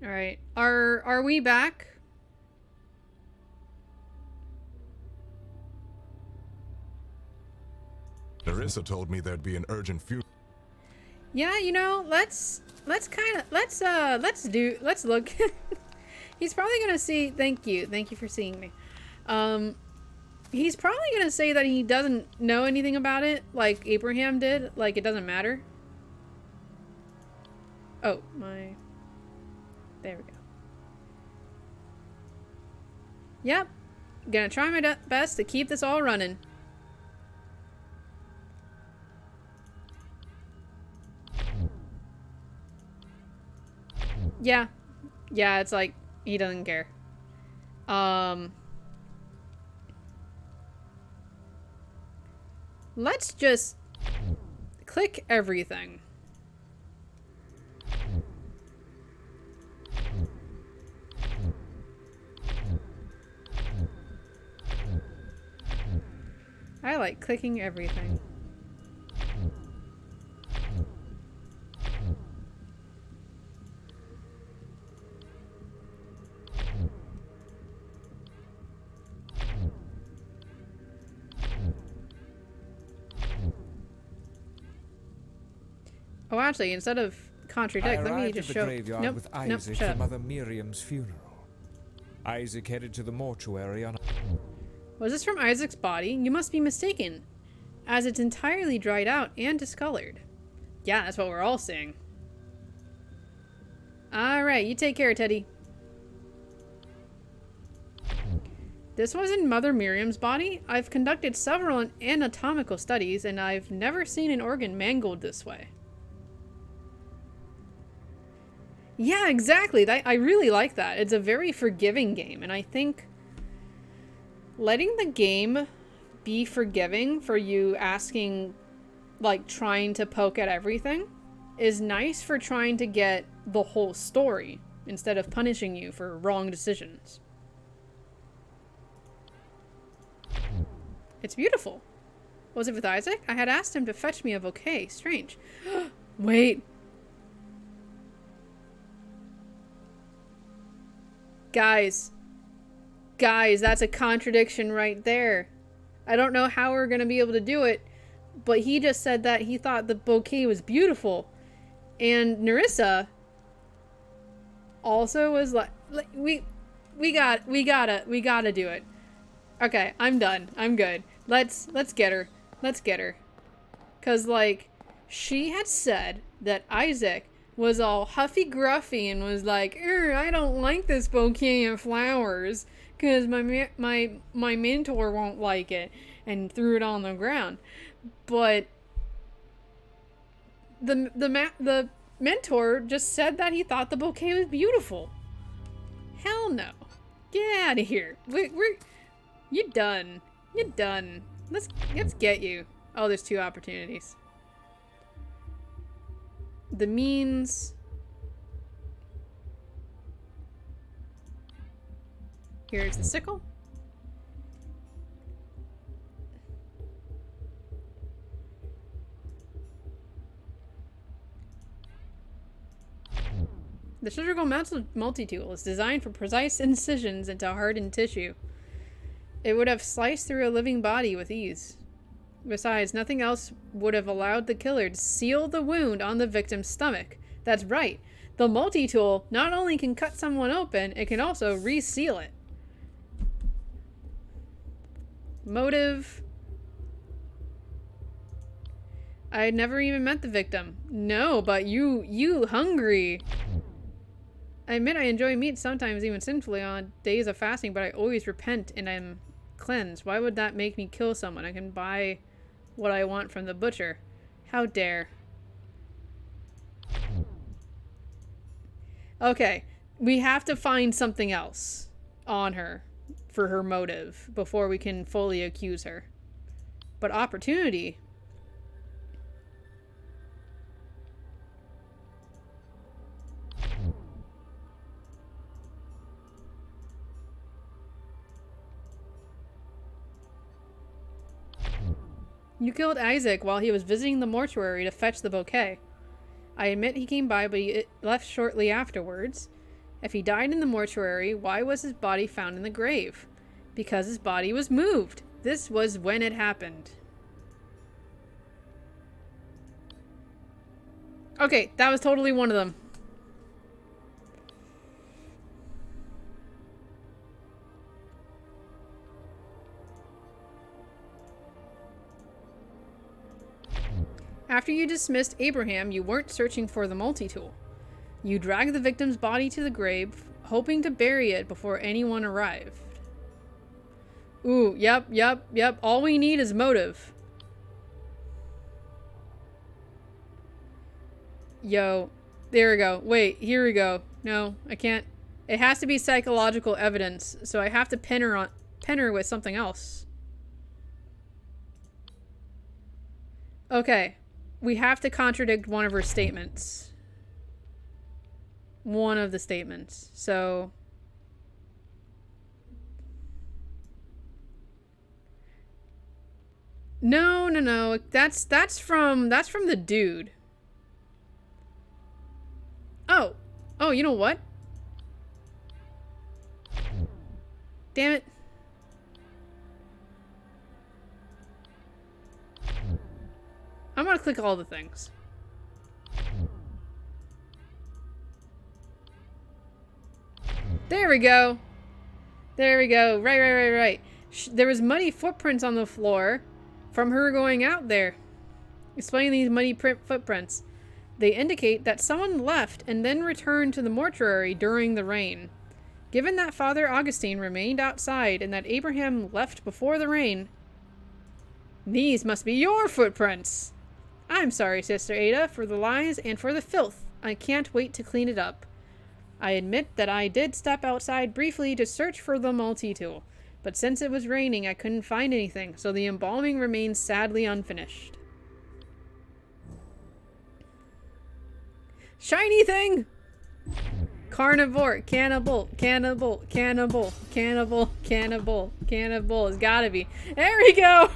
All right. Are we back? Nerissa told me there'd be an urgent funeral. Yeah, you know, let's look. He's probably gonna see. Thank you for seeing me. He's probably gonna say that he doesn't know anything about it, like Abraham did. Like it doesn't matter. Oh my. There we go. Yep. Gonna try my best to keep this all running. Yeah. Yeah, it's like, he doesn't care. Let's just click everything. I like clicking everything. Oh, actually, instead of contradict, let me just show. Graveyard with Isaac for Mother Miriam's funeral. Isaac headed to the mortuary on. Was this from Isaac's body? You must be mistaken, as it's entirely dried out and discolored. Yeah, that's what we're all seeing. Alright, you take care, Teddy. This was in Mother Miriam's body? I've conducted several anatomical studies, and I've never seen an organ mangled this way. Yeah, exactly. I really like that. It's a very forgiving game, and I think letting the game be forgiving for you asking, like, trying to poke at everything is nice for trying to get the whole story instead of punishing you for wrong decisions. It's beautiful. Was it with Isaac? I had asked him to fetch me a bouquet. Strange. Wait. Guys, that's a contradiction right there. I don't know how we're gonna be able to do it, but he just said that he thought the bouquet was beautiful, and Nerissa also was like we gotta do it. Okay, I'm done. I'm good. Let's get her. Let's get her. 'Cause like she had said that Isaac was all huffy gruffy and was like, I don't like this bouquet of flowers because my mentor won't like it, and threw it on the ground. But the mentor just said that he thought the bouquet was beautiful. Hell no. Get out of here. You're done. You're done. Let's get you. Oh, there's 2 opportunities. The means. Here's the sickle. The surgical multi-tool is designed for precise incisions into hardened tissue. It would have sliced through a living body with ease. Besides, nothing else would have allowed the killer to seal the wound on the victim's stomach. That's right. The multi-tool not only can cut someone open, it can also reseal it. Motive. I had never even met the victim. No, but you hungry. I admit I enjoy meat sometimes, even sinfully on days of fasting, but I always repent and I'm cleansed. Why would that make me kill someone? I can buy what I want from the butcher. How dare. Okay, we have to find something else on her for her motive before we can fully accuse her. But opportunity. You killed Isaac while he was visiting the mortuary to fetch the bouquet. I admit he came by, but he left shortly afterwards. If he died in the mortuary, why was his body found in the grave? Because his body was moved. This was when it happened. Okay, that was totally one of them. After you dismissed Abraham, you weren't searching for the multi-tool. You dragged the victim's body to the grave, hoping to bury it before anyone arrived. Ooh, yep. All we need is motive. Yo, there we go. Wait, here we go. No, I can't. It has to be psychological evidence, so I have to pin her with something else. Okay, we have to contradict one of her statements. One of the statements. So no. That's from the dude. Oh, you know what? Damn it. I'm gonna click all the things. There we go. There we go. Right. There was muddy footprints on the floor from her going out there. Explain these muddy footprints. They indicate that someone left and then returned to the mortuary during the rain. Given that Father Augustine remained outside and that Abraham left before the rain, these must be your footprints. I'm sorry, Sister Ada, for the lies and for the filth. I can't wait to clean it up. I admit that I did step outside briefly to search for the multi-tool, but since it was raining, I couldn't find anything, so the embalming remains sadly unfinished. Shiny thing! Carnivore, cannibal. It's gotta be. There we go!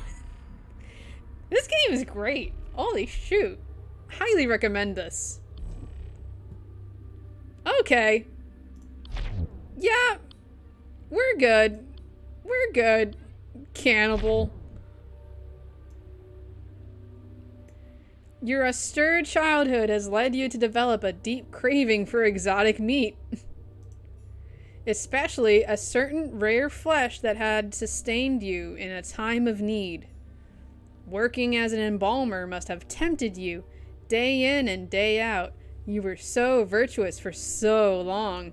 This game is great. Holy shoot. Highly recommend this. Okay. Yeah. We're good. Cannibal. Your austere childhood has led you to develop a deep craving for exotic meat. Especially a certain rare flesh that had sustained you in a time of need. Working as an embalmer must have tempted you, day in and day out. You were so virtuous for so long.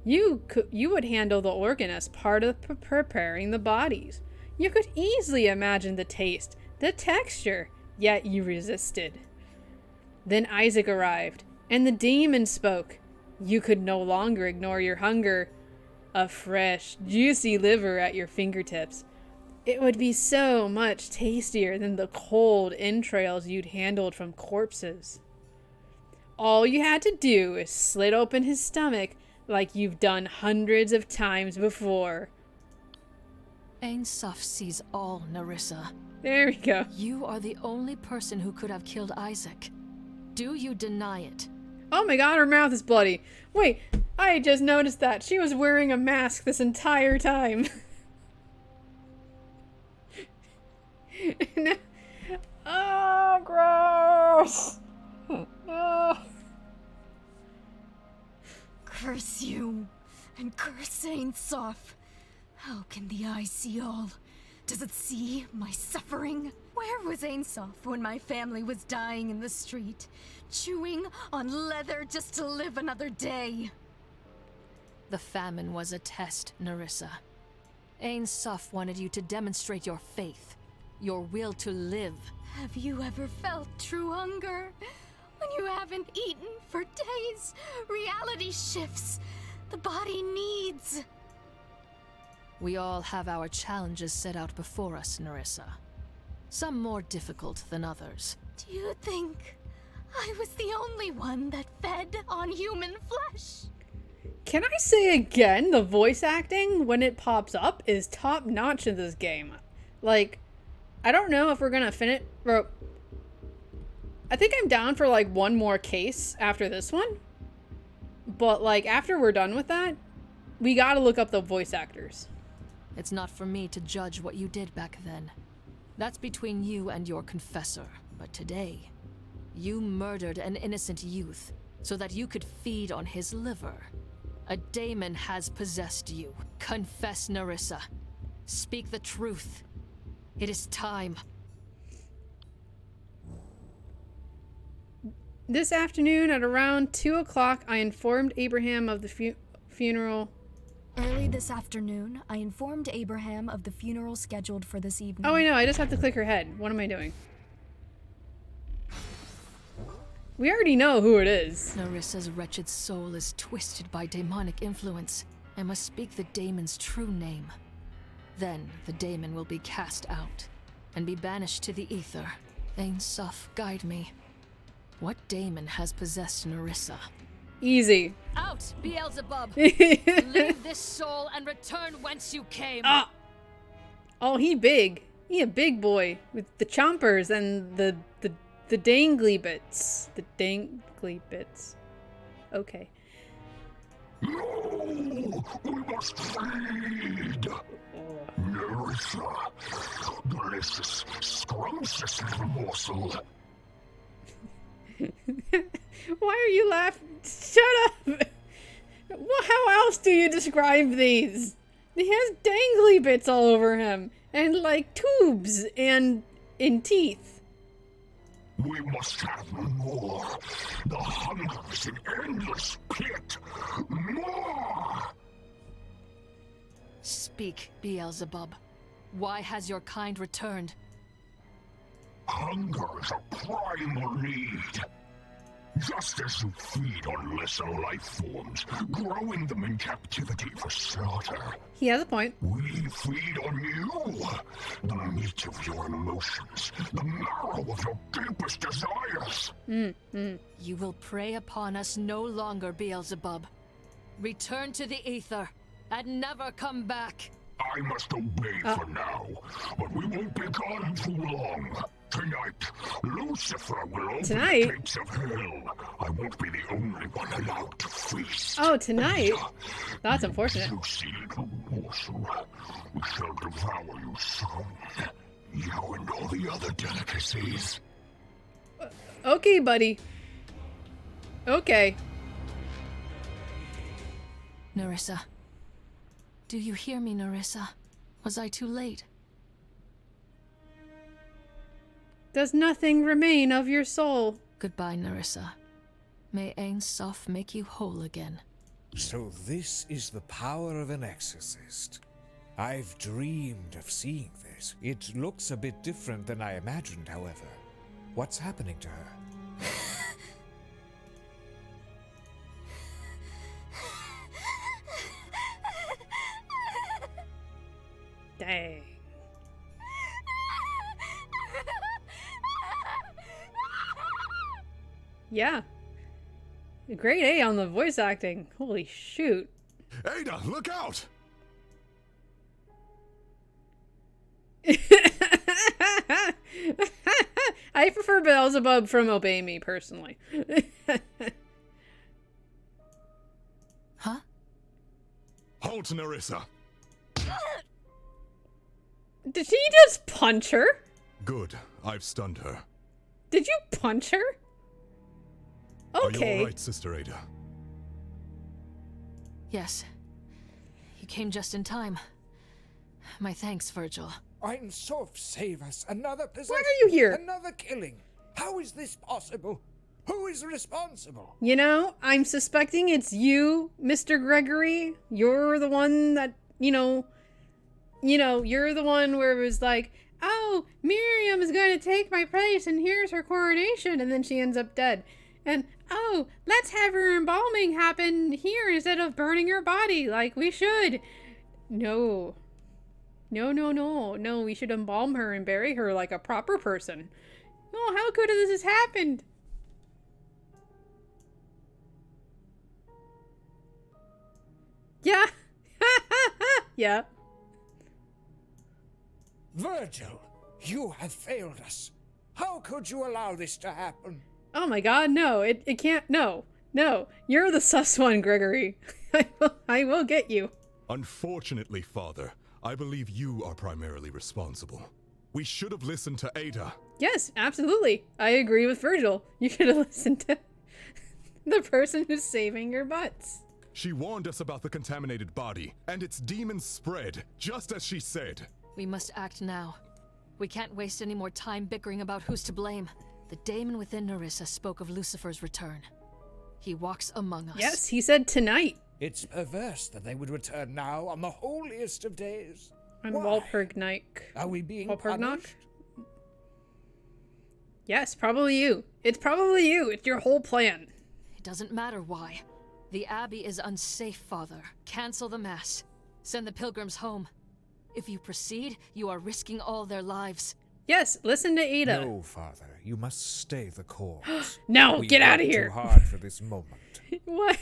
You would handle the organ as part of preparing the bodies. You could easily imagine the taste, the texture, yet you resisted. Then Isaac arrived, and the demon spoke. You could no longer ignore your hunger. A fresh, juicy liver at your fingertips. It would be so much tastier than the cold entrails you'd handled from corpses. All you had to do is slit open his stomach like you've done hundreds of times before. Ein Sof sees all, Nerissa. There we go. You are the only person who could have killed Isaac. Do you deny it? Oh my god, her mouth is bloody. Wait, I just noticed that. She was wearing a mask this entire time. Oh, gross. Oh. Curse you, and curse Ein Sof. How can the eye see all? Does it see my suffering? Where was Ein Sof when my family was dying in the street, chewing on leather just to live another day? The famine was a test, Nerissa. Ein Sof wanted you to demonstrate your faith, your will to live. Have you ever felt true hunger? When you haven't eaten for days, reality shifts. The body needs. We all have our challenges set out before us, Nerissa. Some more difficult than others. Do you think I was the only one that fed on human flesh? Can I say again, the voice acting, when it pops up, is top notch in this game. Like, I don't know if we're gonna finish. I think I'm down for like one more case after this one. But, like, after we're done with that, we gotta look up the voice actors. It's not for me to judge what you did back then. That's between you and your confessor. But today, you murdered an innocent youth so that you could feed on his liver. A daemon has possessed you. Confess, Nerissa. Speak the truth. It is time. This afternoon at around 2 o'clock, I informed Abraham of the funeral. Early this afternoon, I informed Abraham of the funeral scheduled for this evening. Oh, I know. I just have to click her head. What am I doing? We already know who it is. Nerissa's wretched soul is twisted by demonic influence. I must speak the daemon's true name. Then the daemon will be cast out and be banished to the ether. Ain Soph, guide me. What daemon has possessed Nerissa? Easy. Out, Beelzebub! Leave this soul and return whence you came. Ah! Oh, he big. He a big boy with the chompers and the dangly bits. The dangly bits. Okay. No, we must feed. Nerissa, delicious, scrumptious little morsel. Why are you laughing? Shut up! How else do you describe these? He has dangly bits all over him, and like tubes and teeth. We must have more. The hunger is an endless pit. More! Speak, Beelzebub. Why has your kind returned? Hunger is a primal need. Just as you feed on lesser life forms, growing them in captivity for slaughter, He has a point. we feed on you. The meat of your emotions, the marrow of your deepest desires. You will prey upon us no longer, Beelzebub. Return to the ether and never come back. I must obey for now, but we won't be gone too long. Tonight, Lucifer will open Tonight? the gates of hell. I won't be the only one allowed to feast. Oh, tonight? That's unfortunate. Juicy little morsel. We shall devour you soon. You and all the other delicacies. Okay, buddy. Okay. Nerissa. Do you hear me, Nerissa? Was I too late? Does nothing remain of your soul? Goodbye, Nerissa. May Ain Soph make you whole again. So this is the power of an exorcist. I've dreamed of seeing this. It looks a bit different than I imagined, however. What's happening to her? Dang. Yeah. Great A on the voice acting. Holy shoot. Ada, look out! I prefer Beelzebub from Obey Me, personally. Huh? Halt, Nerissa. Did he just punch her? Good, I've stunned her. Did you punch her? Are you Okay. alright, Sister Ada? Yes. You came just in time. My thanks, Virgil. Ain Soph, save us! Another possession! Why are you here? Another killing! How is this possible? Who is responsible? You know, I'm suspecting it's you, Mr. Gregory. You're the one that, you're the one where it was like, oh, Miriam is going to take my place and here's her coronation, and then she ends up dead. And, oh, let's have her embalming happen here instead of burning her body like we should. No. No, we should embalm her and bury her like a proper person. Oh, how could this have happened? Yeah. Yeah. Virgil, you have failed us. How could you allow this to happen? Oh my god, no. It can't. No. No, you're the sus one, Gregory. I will get you. Unfortunately, Father, I believe you are primarily responsible. We should have listened to Ada. Yes, absolutely. I agree with Virgil. You should have listened to the person who's saving your butts. She warned us about the contaminated body, and its demons spread, just as she said. We must act now. We can't waste any more time bickering about who's to blame. The daemon within Nerissa spoke of Lucifer's return. He walks among us. Yes, he said tonight. It's perverse that they would return now on the holiest of days. On Why? Walpurgnight. Are we being Walpurgnock? punished? Yes, probably you. It's probably you. It's your whole plan. It doesn't matter why. The Abbey is unsafe, Father. Cancel the Mass. Send the pilgrims home. If you proceed, you are risking all their lives. Yes, listen to Ada. No, Father. You must stay the course. No, We get out of worked here. Too hard for this moment. What?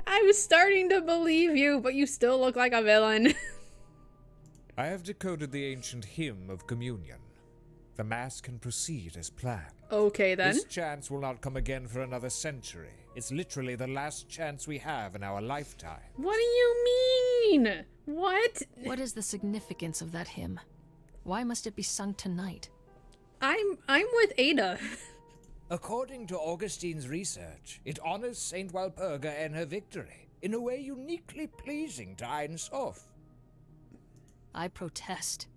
I was starting to believe you, but you still look like a villain. I have decoded the ancient hymn of communion. The Mass can proceed as planned. Okay, then. This chance will not come again for another century. It's literally the last chance we have in our lifetime. What do you mean? What? What is the significance of that hymn? Why must it be sung tonight? I'm with Ada. According to Augustine's research, it honors Saint Walpurga and her victory in a way uniquely pleasing to Ein Sof. I protest.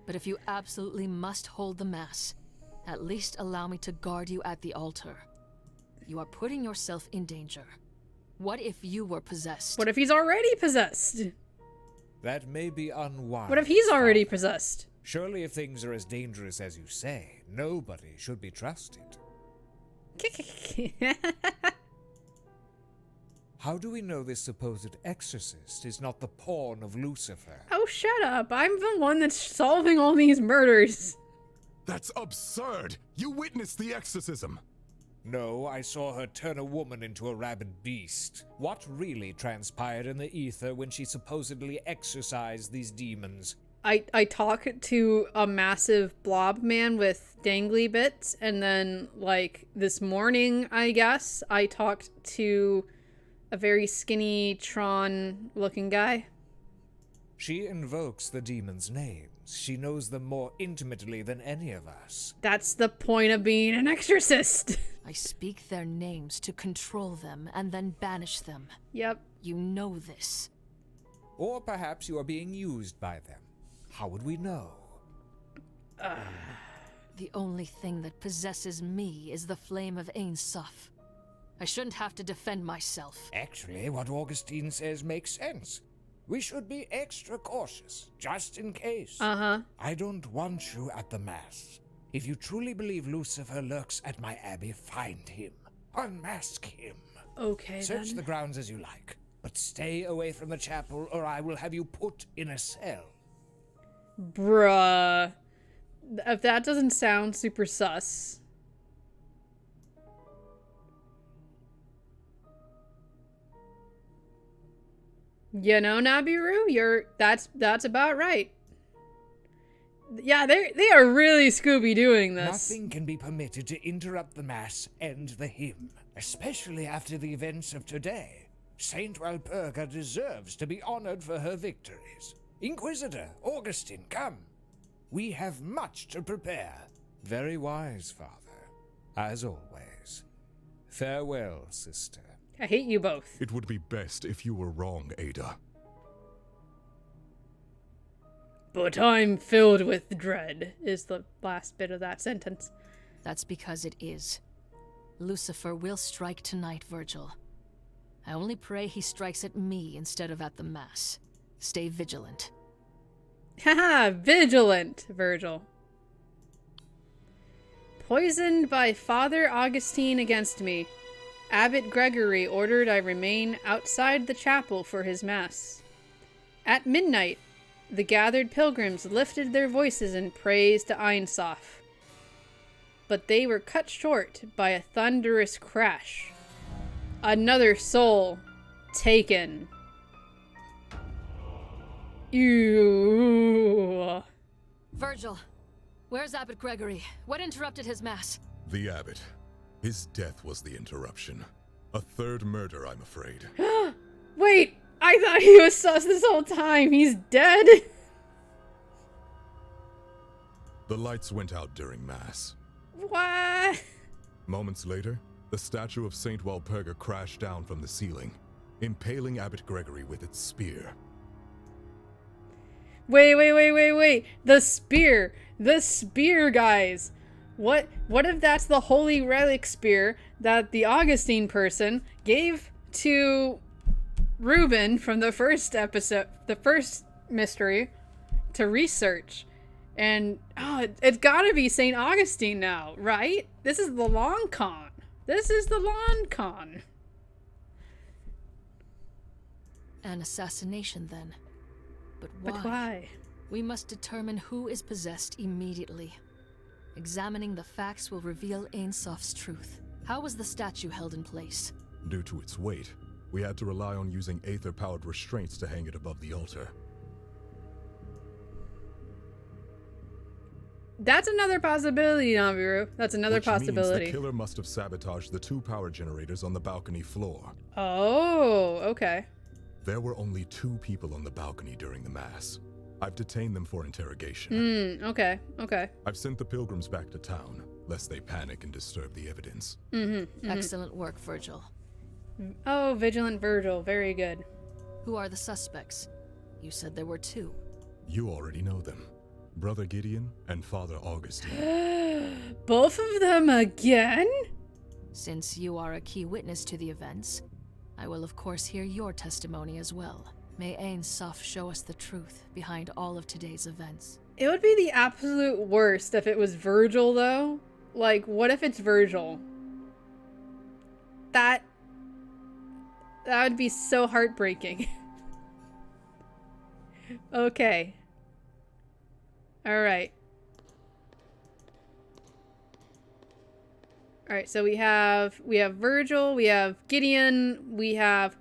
But if you absolutely must hold the Mass, at least allow me to guard you at the altar. You are putting yourself in danger. What if you were possessed? What if he's already possessed? That may be unwise. What if he's already Father. possessed? Surely if things are as dangerous as you say, nobody should be trusted. How do we know this supposed exorcist is not the pawn of Lucifer? Oh, shut up. I'm the one that's solving all these murders. That's absurd! You witnessed the exorcism! No, I saw her turn a woman into a rabid beast. What really transpired in the ether when she supposedly exorcised these demons? I talk to a massive blob man with dangly bits, and then, like, this morning, I guess, I talked to a very skinny Tron-looking guy. She invokes the demons' names. She knows them more intimately than any of us. That's the point of being an exorcist. I speak their names to control them and then banish them. Yep. You know this. Or perhaps you are being used by them. How would we know? The only thing that possesses me is the flame of Ein Sof. I shouldn't have to defend myself. Actually, what Augustine says makes sense. We should be extra cautious, just in case. Uh-huh. I don't want you at the Mass. If you truly believe Lucifer lurks at my abbey, find him. Unmask him. Okay, Search then. the grounds as you like, but stay away from the chapel or I will have you put in a cell. Bruh. If that doesn't sound super sus. You know, Nabiru, that's about right. Yeah, they are really Scooby doing this. Nothing can be permitted to interrupt the Mass and the hymn, especially after the events of today. Saint Walpurga deserves to be honored for her victories. Inquisitor, Augustine, come. We have much to prepare. Very wise, Father. As always. Farewell, sister. I hate you both. It would be best if you were wrong, Ada. But I'm filled with dread, is the last bit of that sentence. That's because it is. Lucifer will strike tonight, Virgil. I only pray he strikes at me instead of at the Mass. Stay vigilant. Haha, vigilant, Virgil. Poisoned by Father Augustine against me. Abbot Gregory ordered I remain outside the chapel for his mass. At midnight, the gathered pilgrims lifted their voices in praise to Ein Sof. But they were cut short by a thunderous crash. Another soul taken. Ew. Virgil, where's Abbot Gregory? What interrupted his Mass? The abbot. His death was the interruption. A third murder, I'm afraid. Wait, I thought he was sus this whole time. He's dead? The lights went out during Mass. What? Moments later, the statue of Saint Walpurga crashed down from the ceiling, impaling Abbot Gregory with its spear. Wait. The spear. The spear, guys. What if that's the holy relic spear that the Augustine person gave to Reuben from the first episode, the first mystery, to research? And, it's gotta be St. Augustine now, right? This is the long con. An assassination, then. But why? But why? We must determine who is possessed immediately. Examining the facts will reveal Ainsof's truth. How was the statue held in place? Due to its weight, we had to rely on using aether-powered restraints to hang it above the altar. That's another possibility, Naviru. That's another Which means possibility. the killer must have sabotaged the 2 power generators on the balcony floor. Oh, okay. There were only 2 people on the balcony during the Mass. I've detained them for interrogation. Okay. I've sent the pilgrims back to town, lest they panic and disturb the evidence. Excellent work, Virgil. Oh, Vigilant Virgil. Very good. Who are the suspects? You said there were 2. You already know them. Brother Gideon and Father Augustine. Both of them again? Since you are a key witness to the events, I will of course hear your testimony as well. May Ainsof show us the truth behind all of today's events. It would be the absolute worst if it was Virgil, though. Like, what if it's Virgil? That would be so heartbreaking. Okay. Alright. Alright, so we have Virgil, we have Gideon, we have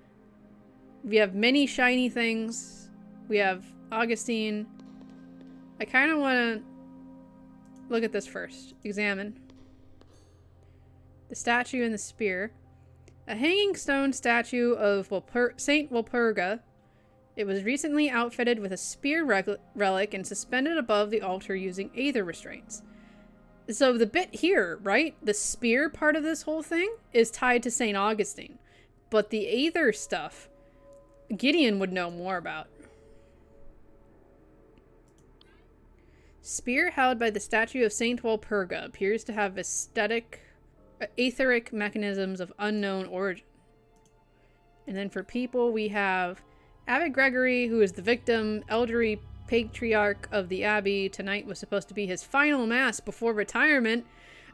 many shiny things. We have Augustine. I kind of want to look at this first. Examine. The statue and the spear. A hanging stone statue of Saint Walpurga. It was recently outfitted with a spear relic and suspended above the altar using aether restraints. So the bit here, right? The spear part of this whole thing is tied to Saint Augustine. But the aether stuff, Gideon would know more about. Spear held by the statue of Saint Walpurga appears to have etheric mechanisms of unknown origin. And then for people, we have Abbot Gregory, who is the victim, elderly patriarch of the abbey. Tonight was supposed to be his final mass before retirement.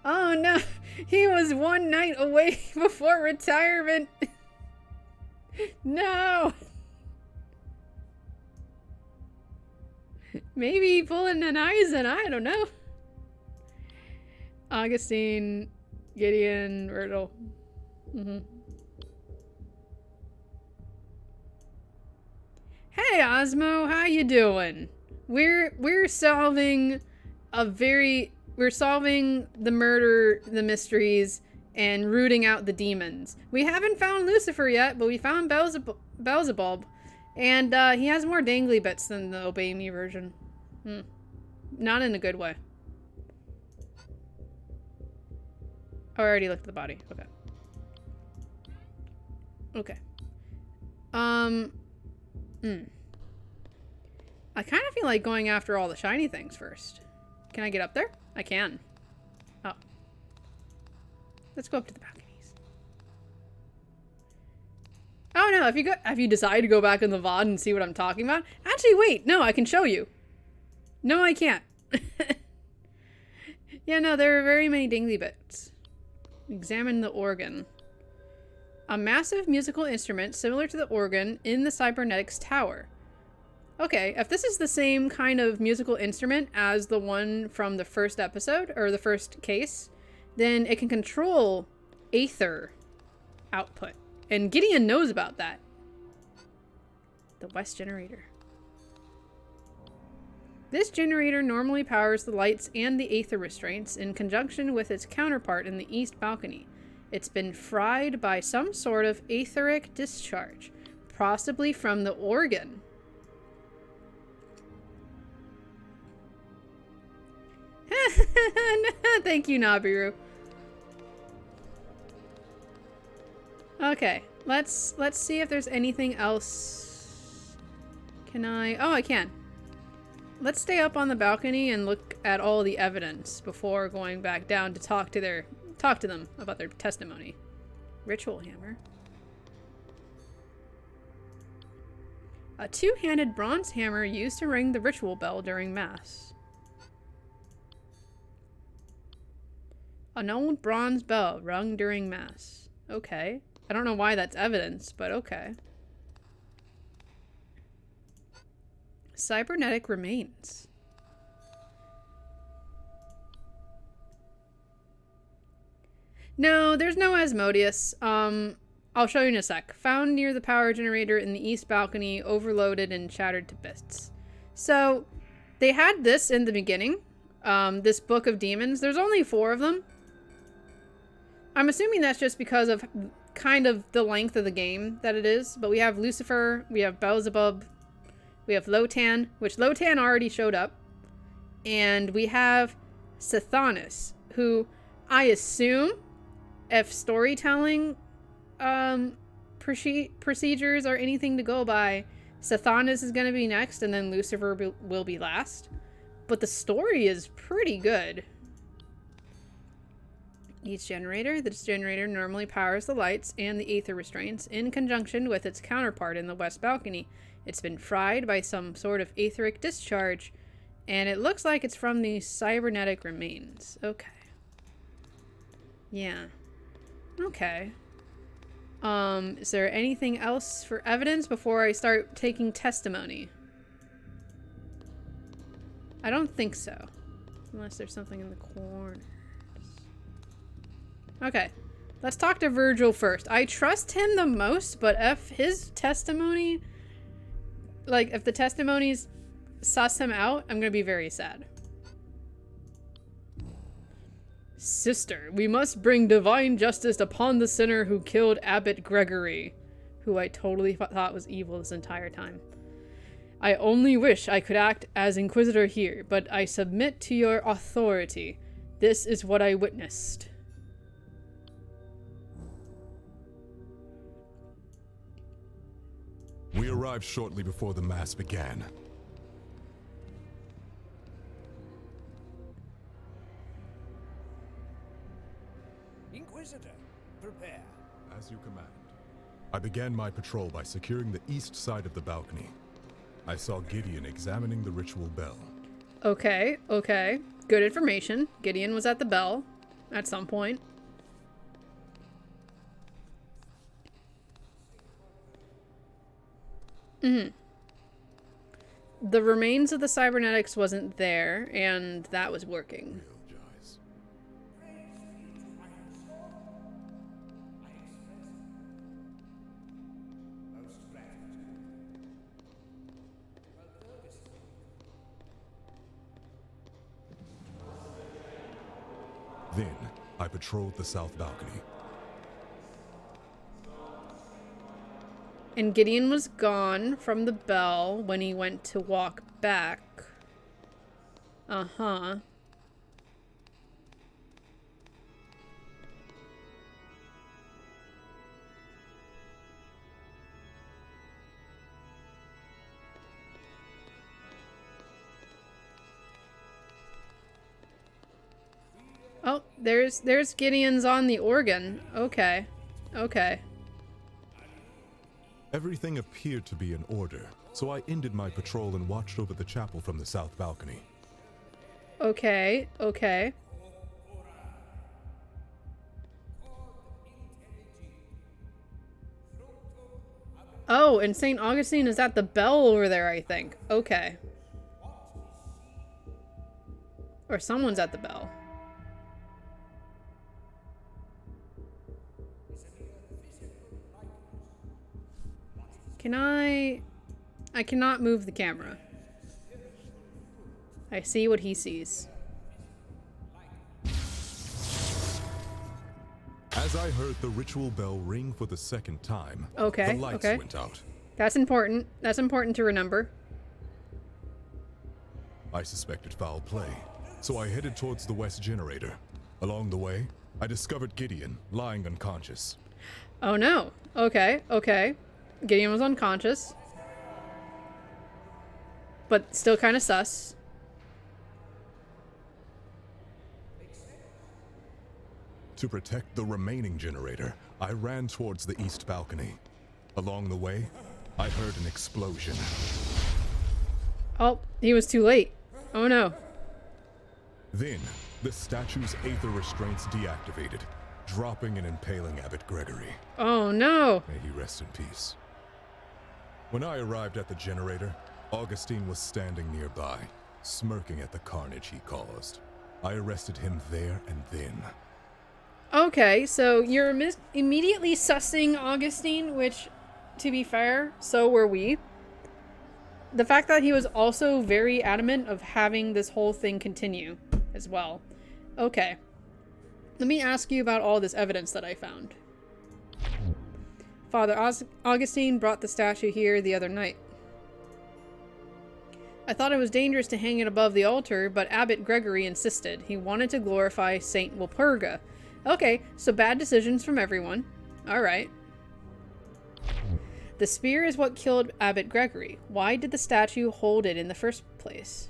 Oh no, he was one night away before retirement. No. Maybe pulling an Eisen, I don't know. Augustine, Gideon, Virgil. Hey Osmo, how you doing? We're solving we're solving the murder, the mysteries, and rooting out the demons. We haven't found Lucifer yet, but we found Beelzebub. And he has more dangly bits than the Obey Me version. Not in a good way. Oh, I already looked at the body. Okay. I kind of feel like going after all the shiny things first. Can I get up there? I can. Oh. Let's go up to the balconies. Oh no, if you decide to go back in the VOD and see what I'm talking about. Actually, wait, no, I can show you. No, I can't. Yeah, no, there are very many dingly bits. Examine the organ. A massive musical instrument similar to the organ in the cybernetics tower. Okay, if this is the same kind of musical instrument as the one from the first episode, or the first case, then it can control aether output. And Gideon knows about that. The West generator. This generator normally powers the lights and the aether restraints in conjunction with its counterpart in the east balcony. It's been fried by some sort of etheric discharge, possibly from the organ. Thank you, Nabiru. Okay, let's see if there's anything else. Can I? Oh, I can. Let's stay up on the balcony and look at all the evidence before going back down to talk to them about their testimony. Ritual hammer. A two-handed bronze hammer used to ring the ritual bell during mass. An old bronze bell rung during mass. Okay. I don't know why that's evidence, but okay. Cybernetic remains. No, there's no Asmodeus. I'll show you in a sec. Found near the power generator in the east balcony, overloaded and shattered to bits. So, they had this in the beginning. This Book of Demons. There's only 4 of them. I'm assuming that's just because of kind of the length of the game that it is. But we have Lucifer, we have Beelzebub, we have Lotan, which Lotan already showed up. And we have Sathanas, who I assume, if storytelling procedures are anything to go by, Sathanas is going to be next, and then Lucifer will be last. But the story is pretty good. This generator normally powers the lights and the aether restraints in conjunction with its counterpart in the west balcony. It's been fried by some sort of etheric discharge, and it looks like it's from the cybernetic remains. Okay. Yeah. Okay. Is there anything else for evidence before I start taking testimony? I don't think so. Unless there's something in the corners. Okay. Let's talk to Virgil first. I trust him the most, but if his testimony... Like, if the testimonies suss him out, I'm gonna be very sad. Sister, we must bring divine justice upon the sinner who killed Abbot Gregory, who I totally thought was evil this entire time. I only wish I could act as Inquisitor here, but I submit to your authority. This is what I witnessed. We arrived shortly before the mass began. Inquisitor, prepare. As you command. I began my patrol by securing the east side of the balcony. I saw Gideon examining the ritual bell. Okay, okay. Good information. Gideon was at the bell at some point. The remains of the cybernetics wasn't there, and that was working. Then, I patrolled the south balcony. And Gideon was gone from the bell when he went to walk back. Uh-huh. Oh, there's Gideon's on the organ. Okay. Okay. Everything appeared to be in order, so I ended my patrol and watched over the chapel from the south balcony. Okay, okay. Oh, and St. Augustine is at the bell over there, I think. Okay. Or someone's at the bell. Can I cannot move the camera. I see what he sees. As As I heard the ritual bell ring for the second time, Okay, the lights okay. went out. That's important. That's important to remember. I suspected foul play, so I headed towards the west generator. Along the way, I discovered Gideon lying unconscious. Oh no. Okay, okay. Gideon was unconscious. But still kind of sus. To protect the remaining generator, I ran towards the east balcony. Along the way, I heard an explosion. Oh, he was too late. Oh no. Then, the statue's aether restraints deactivated, dropping and impaling Abbot Gregory. Oh no. May he rest in peace. When I arrived at the generator, Augustine was standing nearby, smirking at the carnage he caused. I arrested him there and then. Okay, so you're immediately sussing Augustine, which, to be fair, so were we. The fact that he was also very adamant of having this whole thing continue as well. Okay. Let me ask you about all this evidence that I found. Father Augustine brought the statue here the other night. I thought it was dangerous to hang it above the altar, but Abbot Gregory insisted. He wanted to glorify Saint Walpurga. Okay, so bad decisions from everyone. Alright. The spear is what killed Abbot Gregory. Why did the statue hold it in the first place?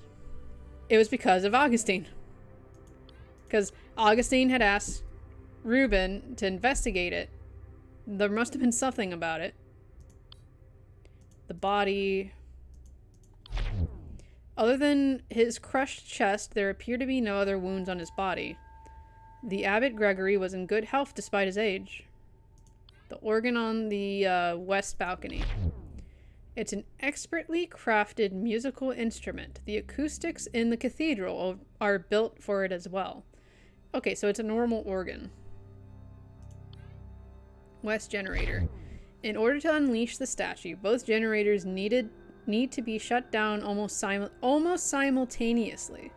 It was because of Augustine. Because Augustine had asked Reuben to investigate it. There must have been something about it. The body... Other than his crushed chest, there appear to be no other wounds on his body. The Abbot Gregory was in good health despite his age. The organ on the west balcony. It's an expertly crafted musical instrument. The acoustics in the cathedral are built for it as well. Okay, so it's a normal organ. West generator. In order to unleash the statue, both generators need to be shut down almost simultaneously.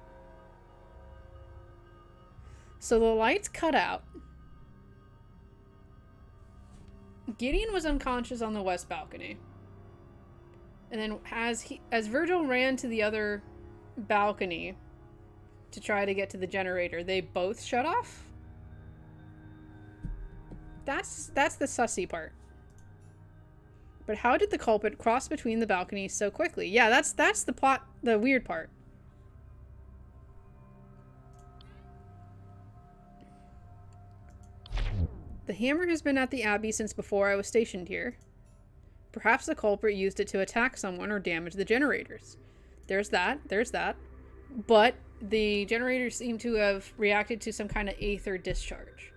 So the lights cut out. Gideon was unconscious on the west balcony. And then as Virgil ran to the other balcony to try to get to the generator, they both shut off? That's the sussy part. But how did the culprit cross between the balconies so quickly? Yeah, that's the weird part. The hammer has been at the Abbey since before I was stationed here. Perhaps the culprit used it to attack someone or damage the generators. There's that. But the generators seem to have reacted to some kind of aether discharge.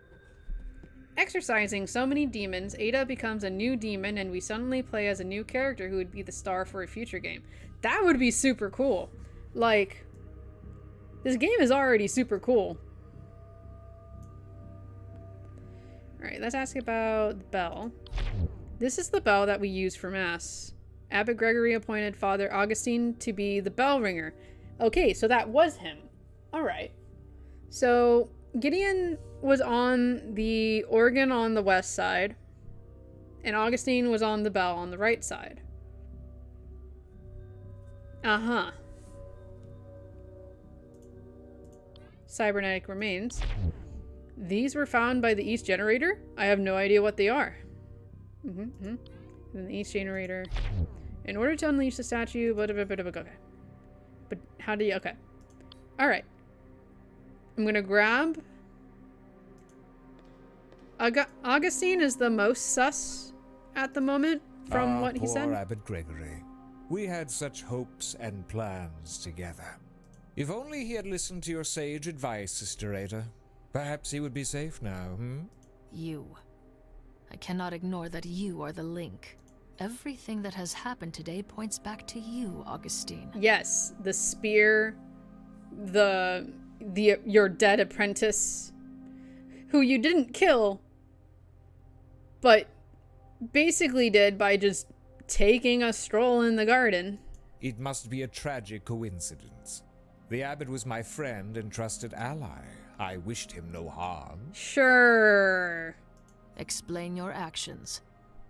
Exercising so many demons, Ada becomes a new demon and we suddenly play as a new character who would be the star for a future game. That would be super cool. Like, this game is already super cool. Alright, let's ask about the bell. This is the bell that we use for Mass. Abbot Gregory appointed Father Augustine to be the bell ringer. Okay, so that was him. Alright. So, Gideon was on the organ on the west side, and Augustine was on the bell on the right side. Uh-huh. Cybernetic remains. These were found by the East Generator? I have no idea what they are. And the East Generator. In order to unleash the statue, okay. But how do you, okay. Alright. I'm gonna grab... Augustine is the most sus at the moment from what he said. Poor Abbot Gregory. We had such hopes and plans together. If only he had listened to your sage advice, Sister Ada. Perhaps he would be safe now, You. I cannot ignore that you are the link. Everything that has happened today points back to you, Augustine. Yes, the spear, your dead apprentice, who you didn't kill, but basically did by just taking a stroll in the garden. It must be a tragic coincidence. The abbot was my friend and trusted ally. I wished him no harm. Sure. Explain your actions.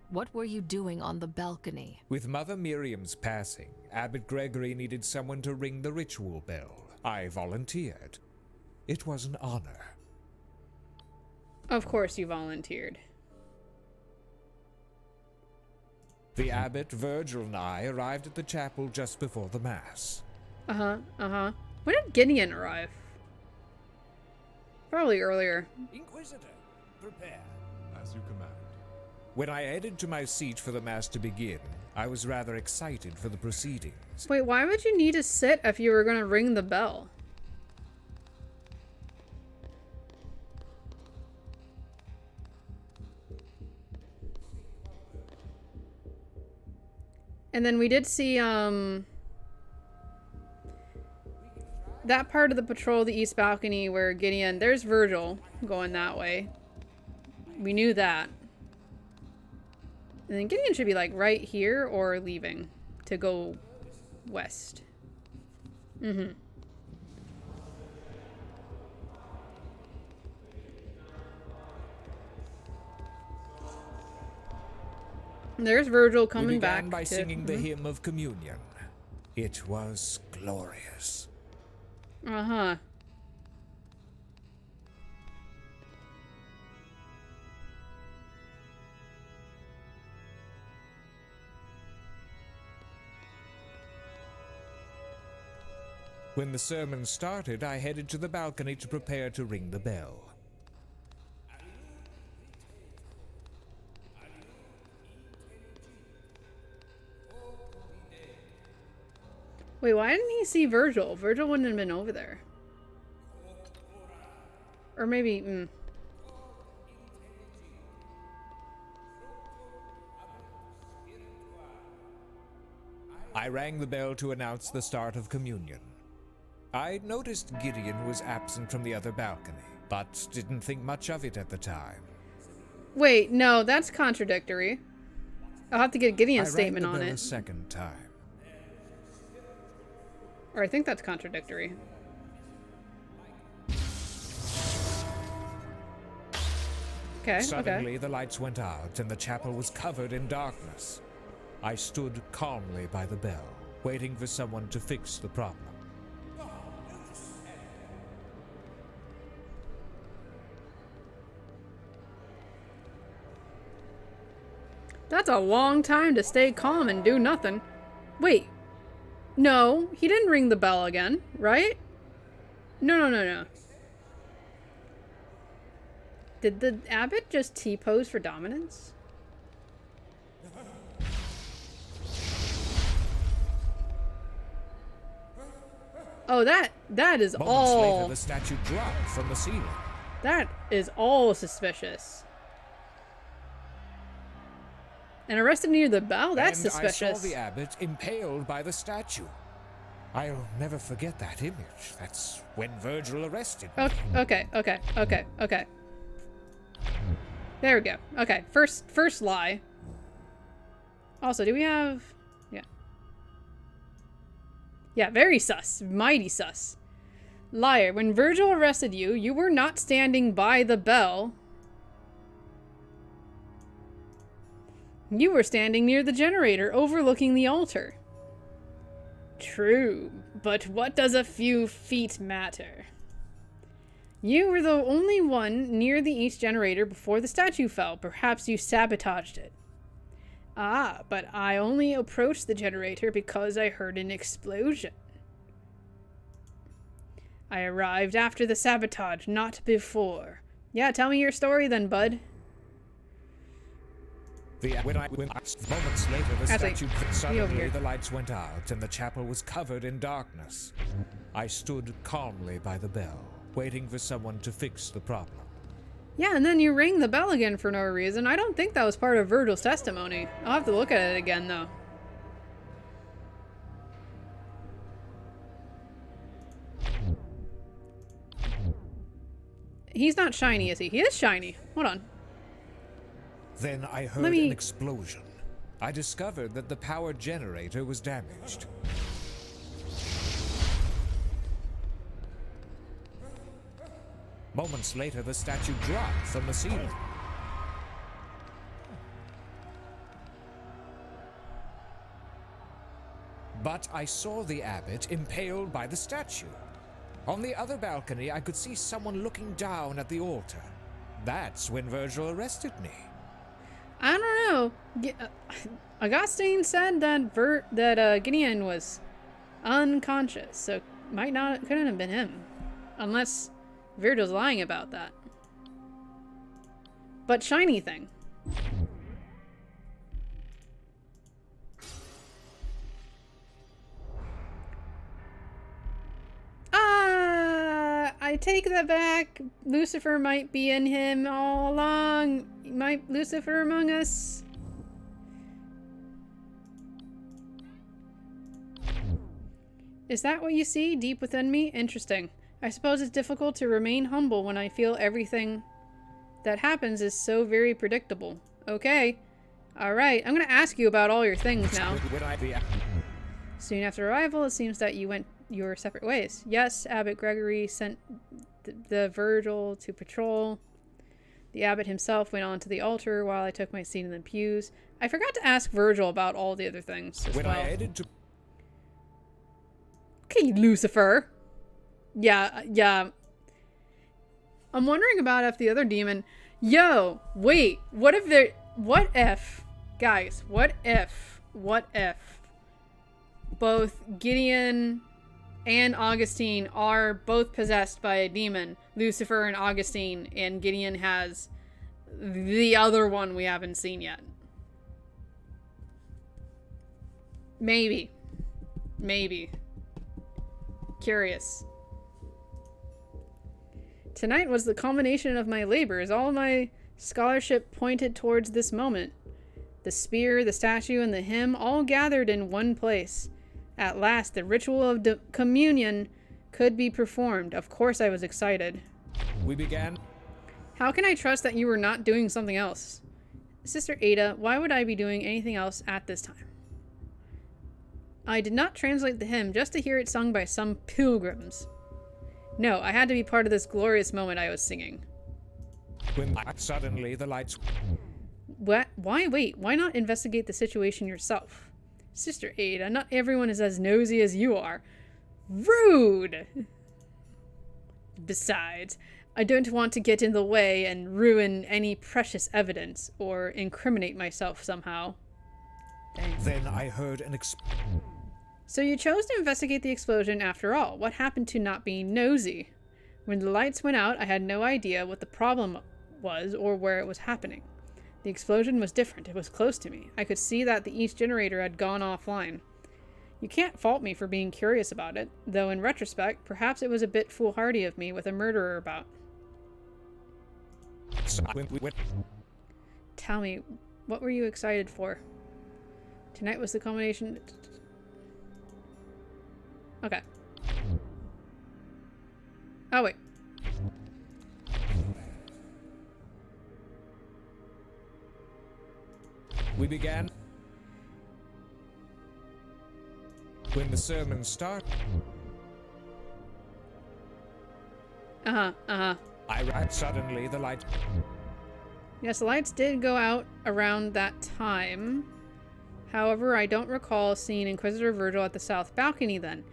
What were you doing on the balcony? With Mother Miriam's passing, Abbot Gregory needed someone to ring the ritual bell. I volunteered. It was an honor. Of course you volunteered. The abbot, Virgil, and I arrived at the chapel just before the Mass. When did Gideon arrive? Probably earlier. Inquisitor, prepare. As you command. When I headed to my seat for the Mass to begin, I was rather excited for the proceedings. Wait, why would you need to sit if you were going to ring the bell? And then we did see, that part of the patrol, the east balcony, where Gideon... There's Virgil going that way. We knew that. And then Gideon should be, like, right here or leaving to go west. There's Virgil coming back. We began by singing the hymn of communion. It was glorious. When the sermon started, I headed to the balcony to prepare to ring the bell. Wait, why didn't he see Virgil? Virgil wouldn't have been over there. Or maybe, I rang the bell to announce the start of communion. I noticed Gideon was absent from the other balcony, but didn't think much of it at the time. Wait, no, that's contradictory. I'll have to get Gideon's statement on I rang the bell it. a second time. Or I think that's contradictory. Okay, Suddenly, the lights went out and the chapel was covered in darkness. I stood calmly by the bell, waiting for someone to fix the problem. That's a long time to stay calm and do nothing. Wait. No, he didn't ring the bell again, right? No. Did the abbot just T-pose for dominance? Oh, that is Moments all... later, the statue dropped from the ceiling. That is all suspicious. And arrested near the bell? That's and suspicious. I saw the abbot impaled by the statue. I'll never forget that image. That's when Virgil arrested me. Okay. There we go. Okay, first lie. Also, do we have... Yeah, very sus. Mighty sus. Liar, when Virgil arrested you, you were not standing by the bell. You were standing near the generator, overlooking the altar. True, but what does a few feet matter? You were the only one near the east generator before the statue fell. Perhaps you sabotaged it. Ah, but I only approached the generator because I heard an explosion. I arrived after the sabotage, not before. Yeah, tell me your story then, bud. Moments later, the statue suddenly the lights went out and the chapel was covered in darkness. I stood calmly by the bell, waiting for someone to fix the problem. Yeah, and then you rang the bell again for no reason. I don't think that was part of Virgil's testimony. I'll have to look at it again, though. He's not shiny, is he? He is shiny. Hold on. Then I heard an explosion. I discovered that the power generator was damaged. Moments later, the statue dropped from the ceiling. I saw the abbot impaled by the statue. On the other balcony, I could see someone looking down at the altar. That's when Virgil arrested me. I don't know. Augustine said that Gideon was unconscious, so couldn't have been him, unless Virgil's lying about that. But shiny thing. I take that back. Lucifer might be in him all along. Might Lucifer among us? Is that what you see deep within me? Interesting. I suppose it's difficult to remain humble when I feel everything that happens is so very predictable. Okay. Alright, I'm gonna ask you about all your things now. Soon after arrival, it seems that you went your separate ways. Yes, Abbot Gregory sent the Virgil to patrol. The abbot himself went on to the altar while I took my seat in the pews. I forgot to ask Virgil about all the other things as well. I headed to... Okay, Lucifer. Yeah. I'm wondering about if the other demon... Yo, wait. What if... Guys, what if both Gideon and Augustine are both possessed by a demon? Lucifer and Augustine, and Gideon has the other one we haven't seen yet. Maybe. Curious. Tonight was the culmination of my labors. All my scholarship pointed towards this moment. The spear, the statue, and the hymn all gathered in one place. At last, the ritual of communion could be performed. Of course I was excited. We began... How can I trust that you were not doing something else? Sister Ada, why would I be doing anything else at this time? I did not translate the hymn just to hear it sung by some pilgrims. No, I had to be part of this glorious moment I was singing. When suddenly the lights... What? Why wait? Why not investigate the situation yourself? Sister Ada, not everyone is as nosy as you are. Rude! Besides, I don't want to get in the way and ruin any precious evidence or incriminate myself somehow. Dang. Then I heard an So you chose to investigate the explosion after all. What happened to not being nosy? When the lights went out, I had no idea what the problem was or where it was happening. The explosion was different. It was close to me. I could see that the east generator had gone offline. You can't fault me for being curious about it, though in retrospect, perhaps it was a bit foolhardy of me with a murderer about. Tell me, what were you excited for? Tonight was the culmination... Okay. Oh, wait. We began... When the sermon started... Suddenly the light... Yes, the lights did go out around that time. However, I don't recall seeing Inquisitor Virgil at the south balcony then.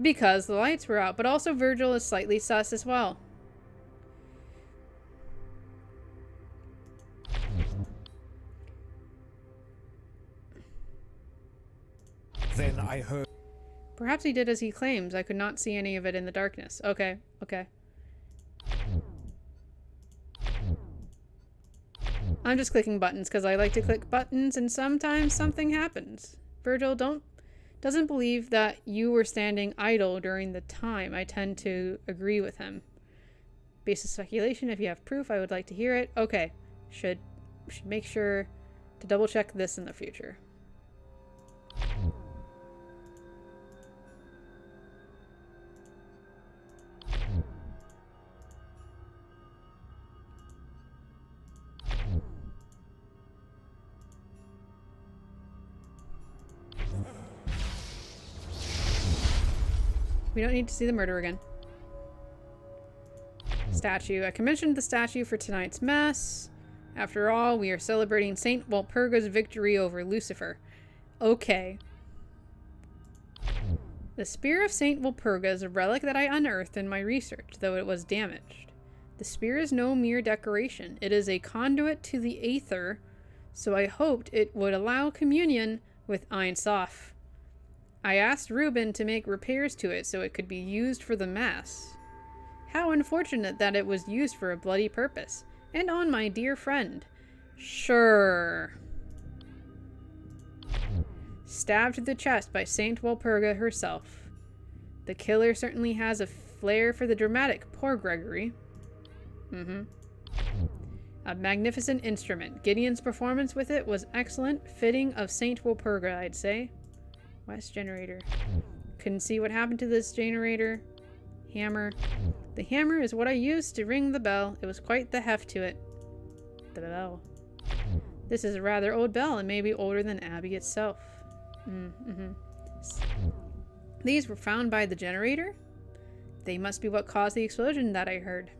Because the lights were out, but also Virgil is slightly sus as well. Then I heard... Perhaps he did as he claims. I could not see any of it in the darkness. Okay. I'm just clicking buttons because I like to click buttons and sometimes something happens. Virgil doesn't believe that you were standing idle during the time. I tend to agree with him. Based on speculation, if you have proof, I would like to hear it. Okay. Should make sure to double check this in the future. We don't need to see the murder again. Statue. I commissioned the statue for tonight's mass. After all, we are celebrating Saint Walpurga's victory over Lucifer. Okay. The Spear of Saint Walpurga is a relic that I unearthed in my research, though it was damaged. The spear is no mere decoration. It is a conduit to the Aether, so I hoped it would allow communion with Ein Sof. I asked Reuben to make repairs to it so it could be used for the Mass. How unfortunate that it was used for a bloody purpose, and on my dear friend. Sure. Stabbed to the chest by Saint Walpurga herself. The killer certainly has a flair for the dramatic, poor Gregory. A magnificent instrument. Gideon's performance with it was excellent, fitting of Saint Walpurga, I'd say. West generator. Couldn't see what happened to this generator. Hammer. The hammer is what I used to ring the bell. It was quite the heft to it. The bell. This is a rather old bell and maybe older than Abbey itself. These were found by the generator? They must be what caused the explosion that I heard.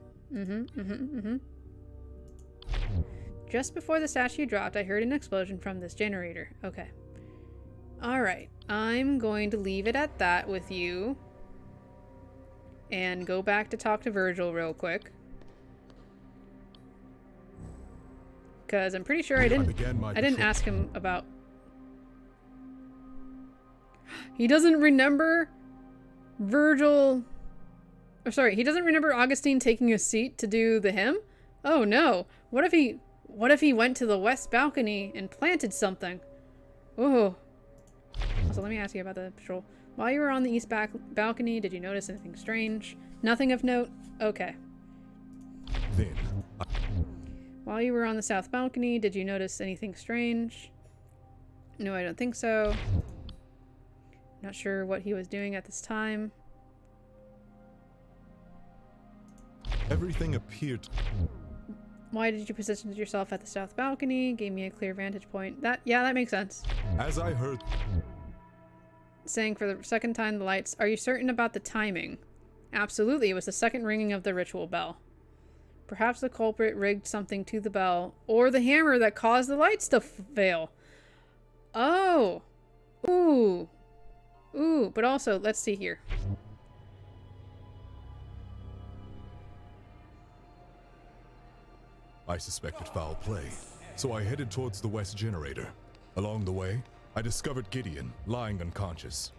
Just before the statue dropped, I heard an explosion from this generator. Okay. Alright. I'm going to leave it at that with you. And go back to talk to Virgil real quick. Because I'm pretty sure I didn't ask him about... He doesn't remember Virgil... Or sorry, he doesn't remember Augustine taking a seat to do the hymn? Oh no. What if he went to the west balcony and planted something? Oh. Also, let me ask you about the patrol. While you were on the east balcony, did you notice anything strange? Nothing of note? Okay. Then, While you were on the south balcony, did you notice anything strange? No, I don't think so. Not sure what he was doing at this time. everything appeared... Why did you position yourself at the south balcony? Gave me a clear vantage point. Yeah, that makes sense. As I heard... Saying for the second time the lights. Are you certain about the timing? Absolutely, it was the second ringing of the ritual bell. Perhaps the culprit rigged something to the bell, or the hammer that caused the lights to fail. Oh! Ooh! Ooh, but also, let's see here. I suspected foul play, so I headed towards the west generator. Along the way, I discovered Gideon lying unconscious.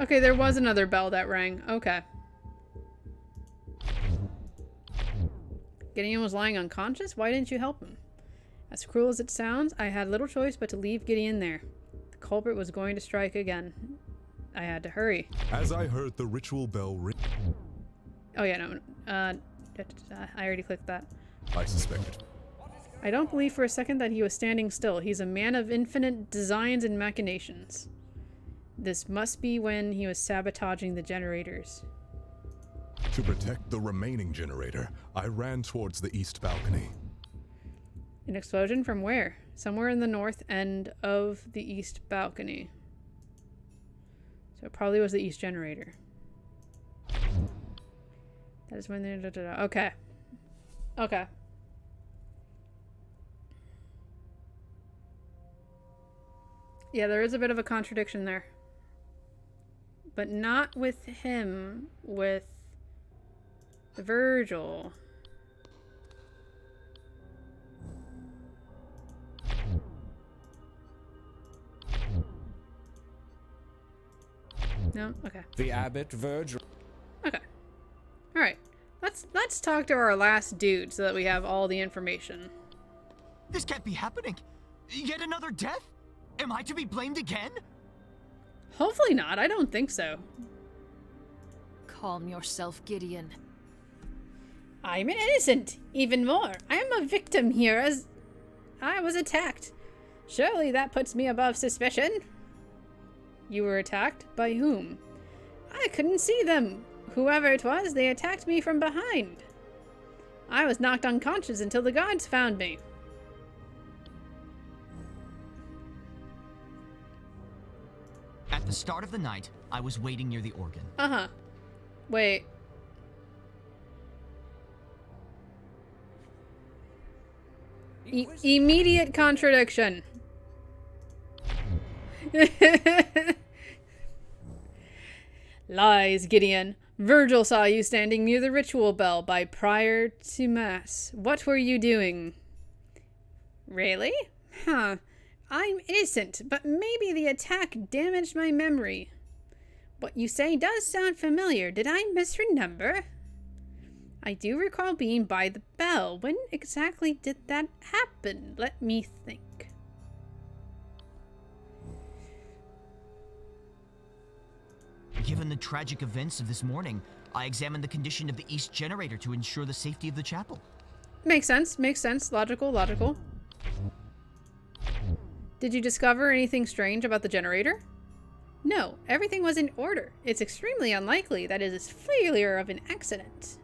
Okay, there was another bell that rang. Okay. Gideon was lying unconscious? Why didn't you help him? As cruel as it sounds, I had little choice but to leave Gideon there. The culprit was going to strike again. I had to hurry. As I heard the ritual bell ring... Oh yeah, no. I already clicked that. I suspected... I don't believe for a second that he was standing still. He's a man of infinite designs and machinations. This must be when he was sabotaging the generators. To protect the remaining generator, I ran towards the east balcony. An explosion from where? Somewhere in the north end of the east balcony. So it probably was the east generator. That is when they... Okay. Okay. Yeah, there is a bit of a contradiction there. But not with him, with Virgil. No? Okay. The abbot Virgil. Okay. Alright. Let's talk to our last dude so that we have all the information. This can't be happening. Yet another death? Am I to be blamed again? Hopefully not. I don't think so. Calm yourself, Gideon. I'm an innocent. Even more. I am a victim here as I was attacked. Surely that puts me above suspicion. You were attacked? By whom? I couldn't see them. Whoever it was, they attacked me from behind. I was knocked unconscious until the guards found me. At the start of the night, I was waiting near the organ. Uh-huh. Wait. Immediate contradiction. Lies, Gideon. Virgil saw you standing near the ritual bell prior to Mass. What were you doing? Really? Huh. I'm innocent, but maybe the attack damaged my memory. What you say does sound familiar. Did I misremember? I do recall being by the bell. When exactly did that happen? Let me think. Given the tragic events of this morning, I examined the condition of the east generator to ensure the safety of the chapel. Makes sense. Makes sense. Logical. Logical. Did you discover anything strange about the generator? No, everything was in order. It's extremely unlikely that it is failure of an accident.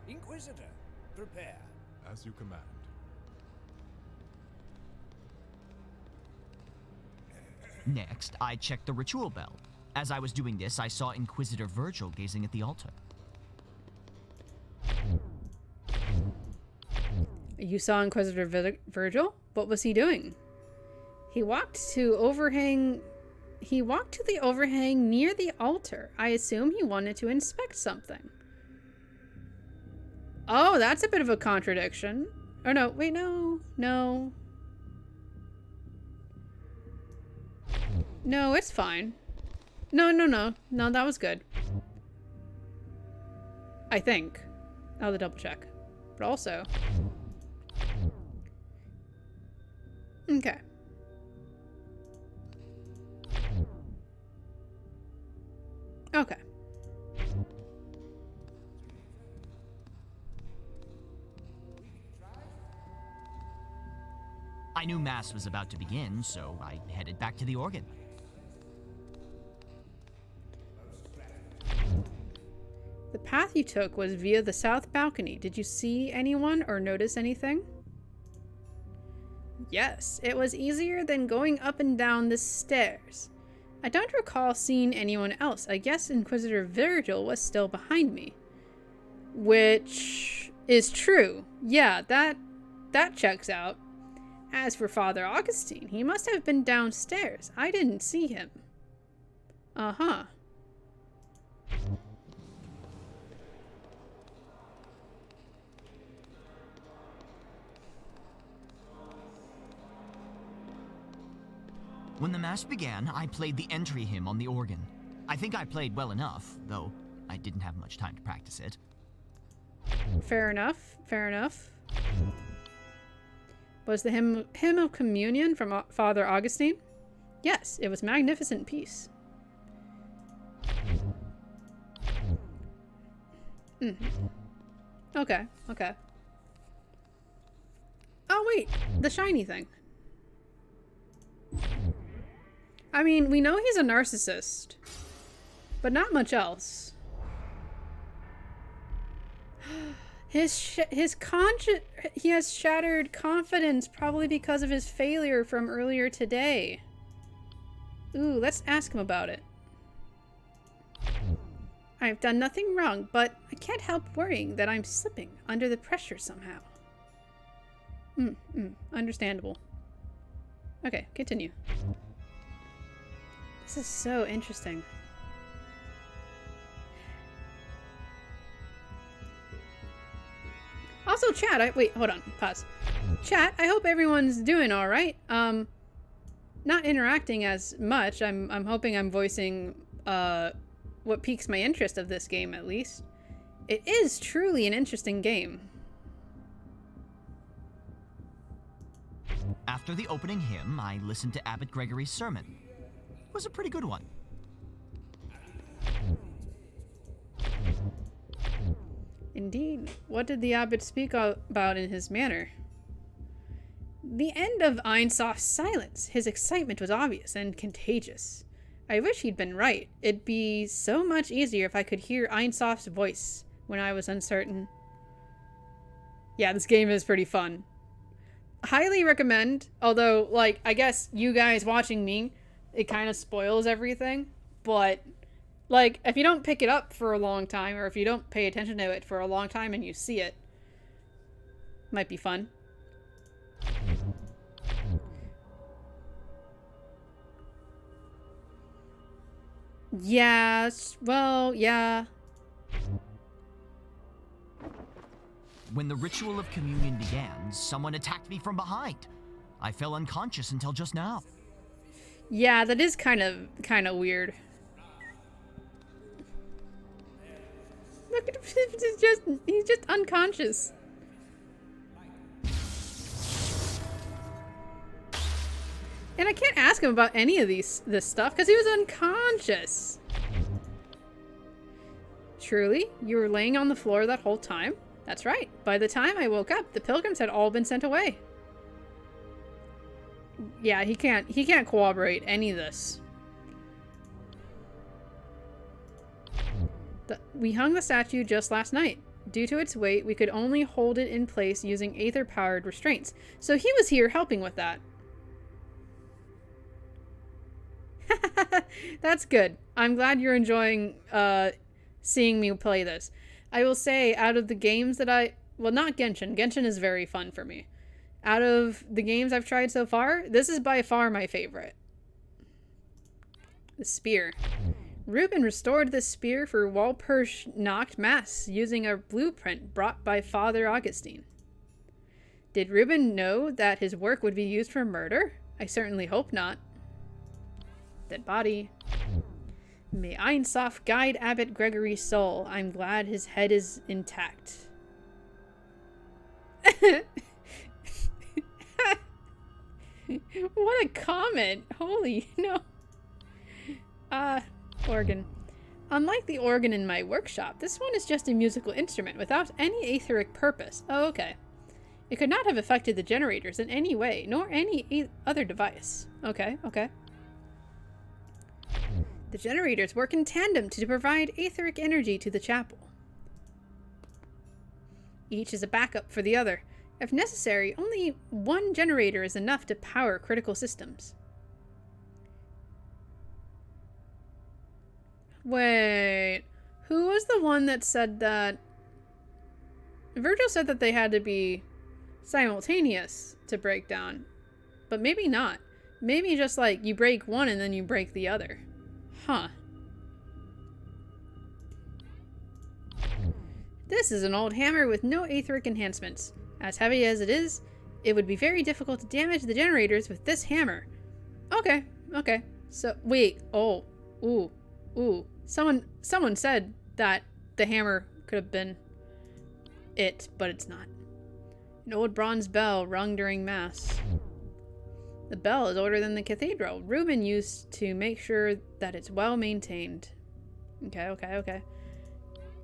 Inquisitor, prepare. As you command. Next, I checked the ritual bell. As I was doing this, I saw Inquisitor Virgil gazing at the altar. You saw Inquisitor Virgil? What was he doing? He walked to the overhang near the altar. I assume he wanted to inspect something. Oh, that's a bit of a contradiction. Oh no, wait, no. No, it's fine. No, that was good. I think. I'll have to double check. But also... Okay. Okay. I knew Mass was about to begin, so I headed back to the organ. The path you took was via the south balcony. Did you see anyone or notice anything? Yes, it was easier than going up and down the stairs. I don't recall seeing anyone else. I guess Inquisitor Virgil was still behind me. Which is true. Yeah, that checks out. As for Father Augustine, he must have been downstairs. I didn't see him. Uh-huh. When the Mass began, I played the entry hymn on the organ. I think I played well enough, though I didn't have much time to practice it. Fair enough. Fair enough. Was the hymn of communion from Father Augustine? Yes, it was a magnificent piece. Okay, okay. Oh wait, the shiny thing. I mean, we know he's a narcissist, but not much else. He has shattered confidence, probably because of his failure from earlier today. Ooh, let's ask him about it. I've done nothing wrong, but I can't help worrying that I'm slipping under the pressure somehow. Understandable. Okay, continue. This is so interesting. Also, chat, wait, hold on, pause. Chat, I hope everyone's doing alright. Not interacting as much. I'm hoping I'm voicing, what piques my interest of this game, at least. It is truly an interesting game. After the opening hymn, I listened to Abbot Gregory's sermon. It was a pretty good one. Indeed. What did the abbot speak about in his manner? The end of Einsoff's silence. His excitement was obvious and contagious. I wish he'd been right. It'd be so much easier if I could hear Einsoff's voice when I was uncertain. Yeah, this game is pretty fun. Highly recommend, although, like, I guess you guys watching me, it kind of spoils everything, but Like, if you don't pick it up for a long time, or if you don't pay attention to it for a long time and you see it, might be fun. Yes, well, yeah. When the ritual of communion began, someone attacked me from behind. I fell unconscious until just now. Yeah, that is kind of weird. Look at him, he's just unconscious. And I can't ask him about any of this stuff because he was unconscious. Truly, you were laying on the floor that whole time? That's right. By the time I woke up, the pilgrims had all been sent away. Yeah, he can't corroborate any of this. We hung the statue just last night. Due to its weight, we could only hold it in place using aether-powered restraints. So he was here helping with that. That's good. I'm glad you're enjoying seeing me play this. I will say, out of the games that well, not Genshin. Genshin is very fun for me. Out of the games I've tried so far, this is by far my favorite. The spear. Reuben restored the spear for Walpurgis Nacht Mass using a blueprint brought by Father Augustine. Did Reuben know that his work would be used for murder? I certainly hope not. Dead body. May Einsof guide Abbot Gregory's soul. I'm glad his head is intact. What a comment. Holy no. Organ. Unlike the organ in my workshop, this one is just a musical instrument without any etheric purpose. Oh, okay. It could not have affected the generators in any way, nor any other device. Okay, okay. The generators work in tandem to provide etheric energy to the chapel. Each is a backup for the other. If necessary, only one generator is enough to power critical systems. Wait, who was the one that said that? Virgil said that they had to be simultaneous to break down, but maybe not. Maybe just like you break one and then you break the other. Huh. This is an old hammer with no etheric enhancements. As heavy as it is, it would be very difficult to damage the generators with this hammer. Okay, okay. So, wait. Oh. Ooh. Ooh. Someone said that the hammer could have been it, but it's not. An old bronze bell rung during Mass. The bell is older than the cathedral. Reuben used to make sure that it's well maintained. Okay, okay, okay.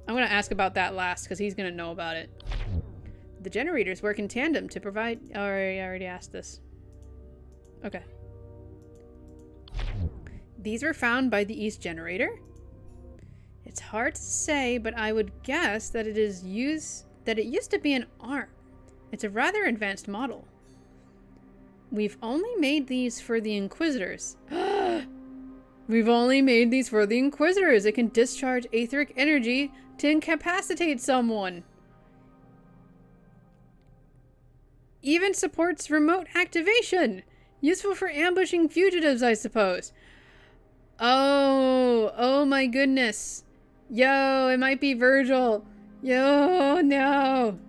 I'm going to ask about that last because he's going to know about it. The generators work in tandem to provide... Oh, I already asked this. Okay. These were found by the East generator? It's hard to say, but I would guess that it used to be an arm. It's a rather advanced model. We've only made these for the Inquisitors. We've only made these for the Inquisitors. It can discharge etheric energy to incapacitate someone. Even supports remote activation. Useful for ambushing fugitives, I suppose. Oh my goodness. Yo, it might be Virgil. Yo, no.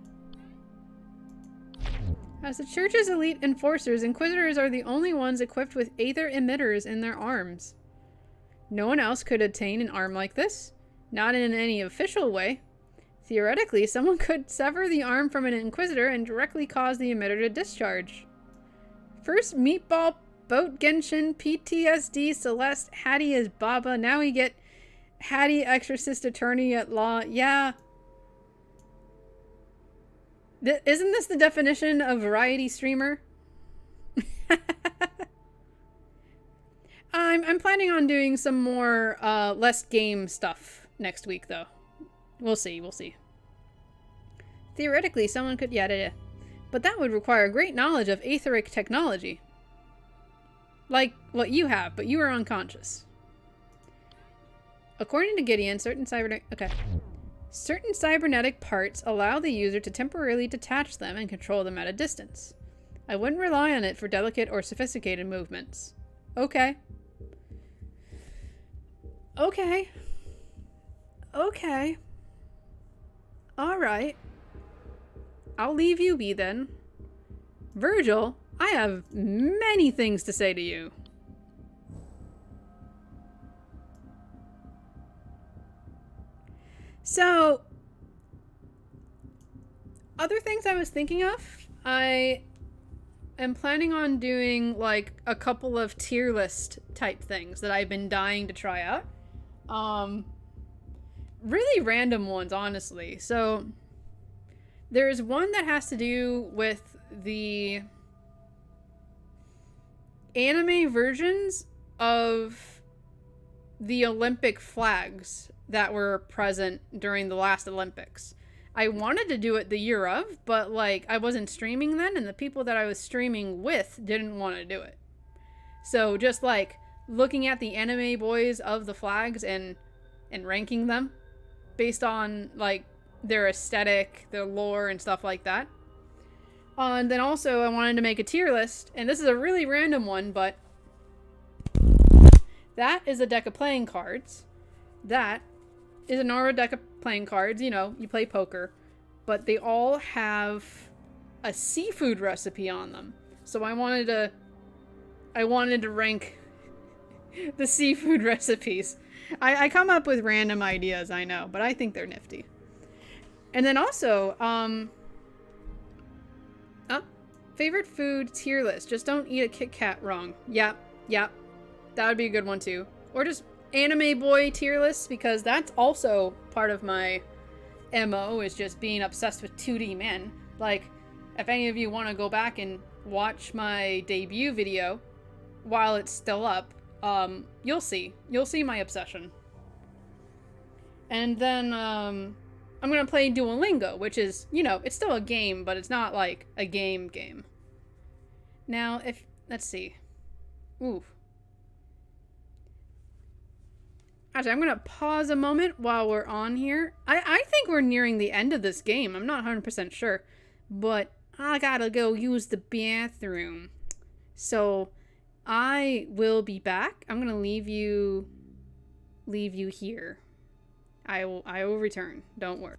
As the church's elite enforcers, Inquisitors are the only ones equipped with aether emitters in their arms. No one else could attain an arm like this. Not in any official way. Theoretically, someone could sever the arm from an Inquisitor and directly cause the emitter to discharge. First Meatball, Boat Genshin, PTSD, Celeste, Hattie as Baba. Now we get Hattie, Exorcist Attorney at Law. Yeah. Isn't this the definition of variety streamer? I'm planning on doing some more less game stuff next week, though. We'll see, we'll see. Theoretically, someone could... Yeah. But that would require great knowledge of etheric technology. Like what you have, but you are unconscious. According to Gideon, certain cybernetic parts allow the user to temporarily detach them and control them at a distance. I wouldn't rely on it for delicate or sophisticated movements. Okay. Okay. Okay. Alright. I'll leave you be then. Virgil, I have many things to say to you. So, other things I was thinking of, I am planning on doing like a couple of tier list type things that I've been dying to try out. Really random ones, honestly. So, there's one that has to do with the anime versions of the Olympic flags that were present during the last Olympics. I wanted to do it the year of, but like I wasn't streaming then, and the people that I was streaming with didn't want to do it. So just like looking at the anime boys of the flags and ranking them based on like their aesthetic, their lore, and stuff like that. And then also I wanted to make a tier list, and this is a really random one, but that is a deck of playing cards. That is a normal deck of playing cards. You know, you play poker. But they all have a seafood recipe on them. So I wanted to rank the seafood recipes. I come up with random ideas, I know, but I think they're nifty. And then also, favorite food tier list. Just don't eat a Kit Kat wrong. Yep. That would be a good one too. Or just anime boy tier lists, because that's also part of my MO, is just being obsessed with 2D men. Like, if any of you want to go back and watch my debut video while it's still up, you'll see my obsession. And then I'm gonna play Duolingo, which is, you know, it's still a game, but it's not like a game. Now, let's see. Ooh. Actually, I'm gonna pause a moment while we're on here. I think we're nearing the end of this game. I'm not 100% sure, but I gotta go use the bathroom. So I will be back. I'm gonna leave you here. I will return. Don't worry.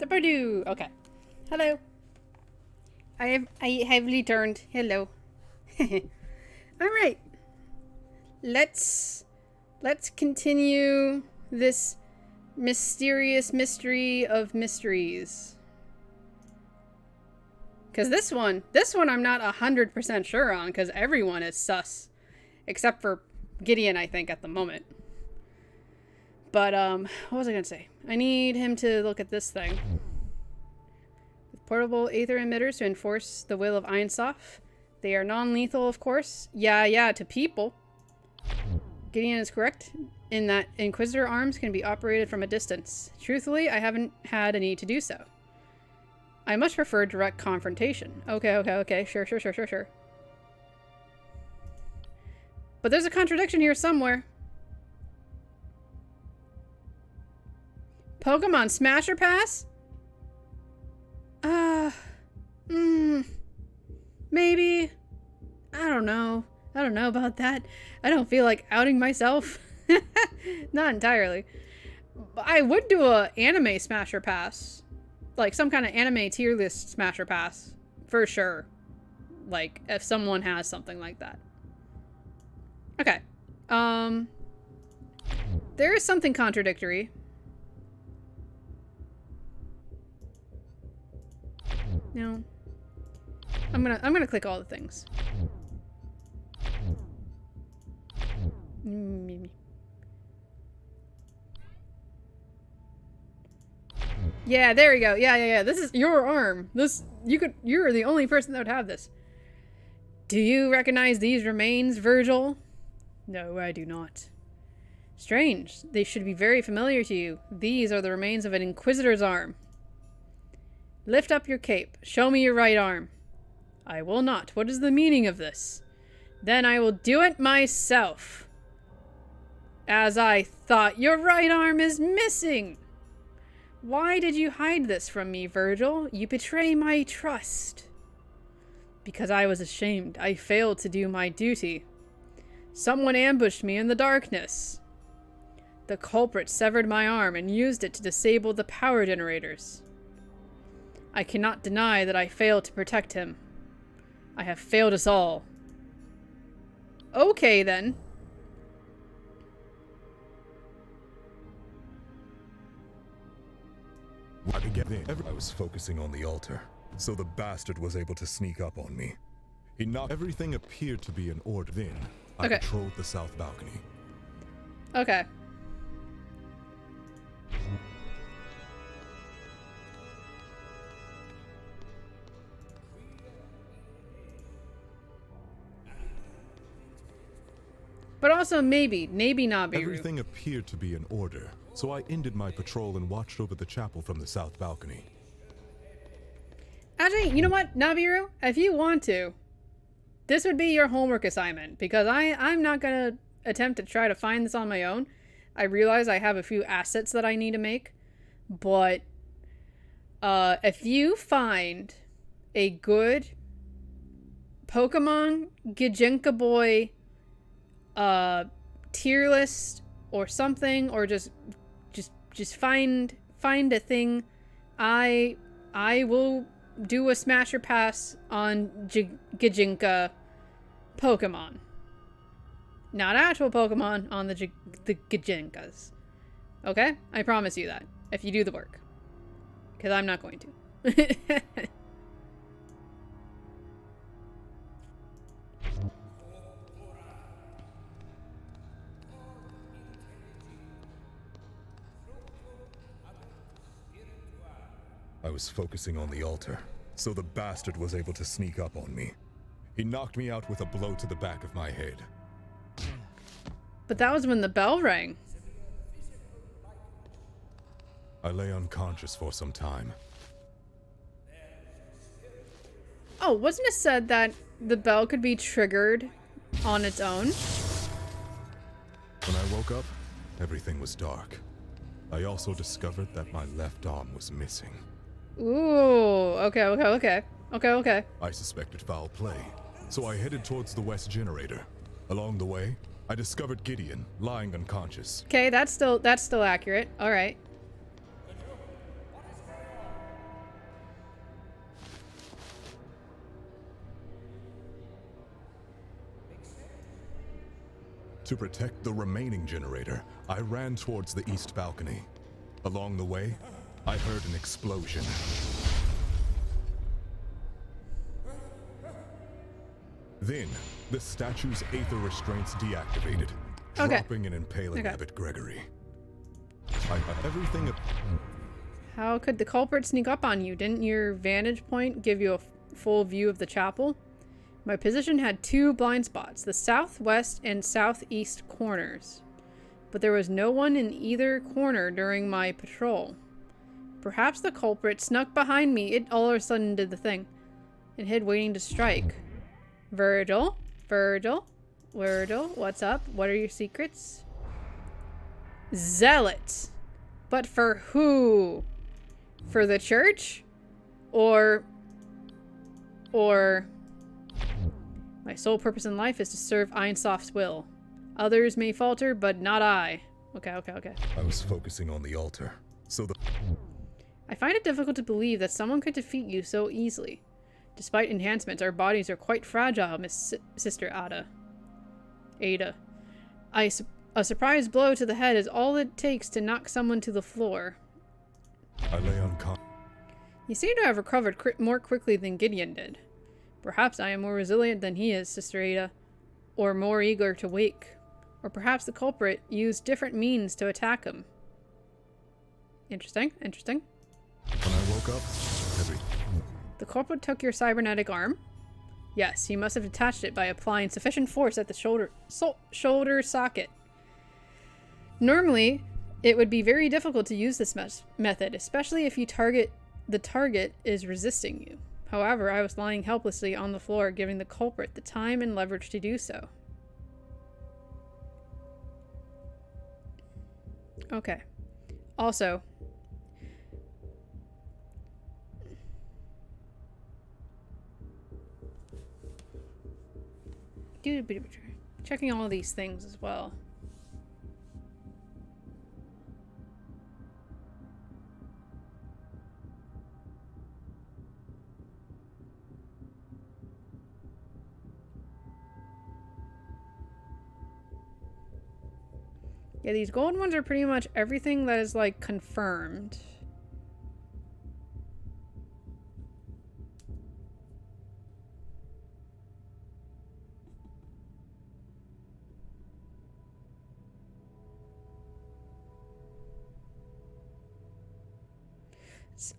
The Purdue. Okay. Hello. I have returned. Hello. Alright. Let's continue this mysterious mystery of mysteries. Because this one I'm not 100% sure on, because everyone is sus. Except for Gideon, I think, at the moment. But, what was I gonna say? I need him to look at this thing. With portable aether emitters to enforce the will of Einsof. They are non-lethal, of course. Yeah, to people. Gideon is correct in that Inquisitor arms can be operated from a distance. Truthfully, I haven't had a need to do so. I much prefer direct confrontation. Okay. Sure. But there's a contradiction here somewhere. Pokemon Smasher Pass? Maybe. I don't know about that. I don't feel like outing myself. Not entirely. But I would do a anime Smasher Pass. Like some kind of anime tier list Smasher Pass. For sure. Like if someone has something like that. Okay. There is something contradictory. No. I'm gonna click all the things. Yeah, there we go. Yeah. This is your arm. You're the only person that would have this. Do you recognize these remains, Virgil? No, I do not. Strange. They should be very familiar to you. These are the remains of an Inquisitor's arm. Lift up your cape. Show me your right arm. I will not. What is the meaning of this? Then I will do it myself. As I thought, your right arm is missing. Why did you hide this from me, Virgil? You betray my trust. Because I was ashamed. I failed to do my duty. Someone ambushed me in the darkness. The culprit severed my arm and used it to disable the power generators. I cannot deny that I failed to protect him. I have failed us all. Okay, then. I was focusing on the altar, so the bastard was able to sneak up on me. He knocked. Everything appeared to be in order. Then I patrolled the south balcony. Okay. But also maybe Nabiru. Everything appeared to be in order, so I ended my patrol and watched over the chapel from the south balcony. Actually, you know what, Nabiru? If you want to, this would be your homework assignment, because I'm not gonna attempt to try to find this on my own. I realize I have a few assets that I need to make, but if you find a good Pokemon Gijinka Boy tier list or something, or just find a thing, I will do a Smasher Pass on Gijinka Pokemon. Not actual Pokemon, on the Gijinkas. Okay? I promise you that. If you do the work. Because I'm not going to. I was focusing on the altar, so the bastard was able to sneak up on me. He knocked me out with a blow to the back of my head. But that was when the bell rang. I lay unconscious for some time. Oh, wasn't it said that the bell could be triggered on its own? When I woke up, everything was dark. I also discovered that my left arm was missing. Ooh, okay. I suspected foul play, so I headed towards the west generator. Along the way, I discovered Gideon lying unconscious. Okay, that's still accurate. All right. To protect the remaining generator, I ran towards the east balcony. Along the way, I heard an explosion. Then, the statue's aether restraints deactivated, dropping and impaling Abbot Gregory. Everything. How could the culprit sneak up on you? Didn't your vantage point give you a full view of the chapel? My position had 2 blind spots, the southwest and southeast corners. But there was no one in either corner during my patrol. Perhaps the culprit snuck behind me. It all of a sudden did the thing. It hid waiting to strike. Virgil? Virgil? What's up? What are your secrets? Zealots. But for who? For the church? Or... My sole purpose in life is to serve Einsoft's will. Others may falter, but not I. Okay. I was focusing on the altar, so I find it difficult to believe that someone could defeat you so easily. Despite enhancements, our bodies are quite fragile, Sister Ada. A surprise blow to the head is all it takes to knock someone to the floor. I lay unconscious. You seem to have recovered more quickly than Gideon did. Perhaps I am more resilient than he is, Sister Ada, or more eager to wake. Or perhaps the culprit used different means to attack him. Interesting. When I woke up, The culprit took your cybernetic arm? Yes, he must have detached it by applying sufficient force at the shoulder socket. Normally, it would be very difficult to use this method, especially if the target is resisting you. However, I was lying helplessly on the floor, giving the culprit the time and leverage to do so. Okay. Also, checking all of these things as well. Yeah, these gold ones are pretty much everything that is, like, confirmed.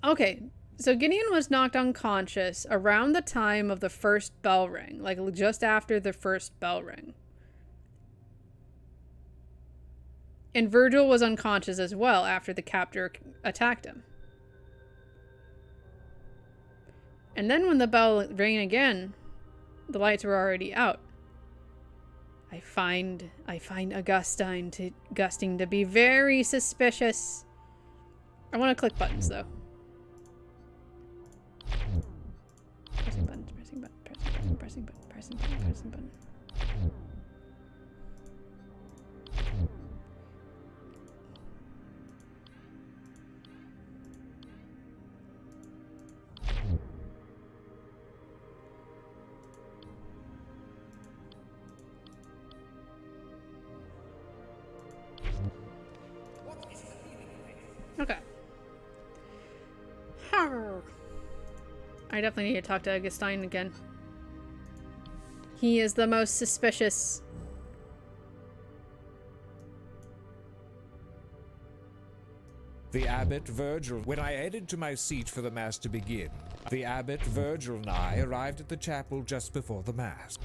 Okay, so Gideon was knocked unconscious around the time of the first bell ring, like just after the first bell ring. And Virgil was unconscious as well after the captor attacked him. And then when the bell rang again, the lights were already out. I find Augustine to be very suspicious. I want to click buttons though. Pressing button, pressing button, pressing button, pressing button, pressing button. Okay. I definitely need to talk to Augustine again. He is the most suspicious. The Abbot, Virgil. When I headed to my seat for the Mass to begin, the Abbot, Virgil, and I arrived at the chapel just before the Mass.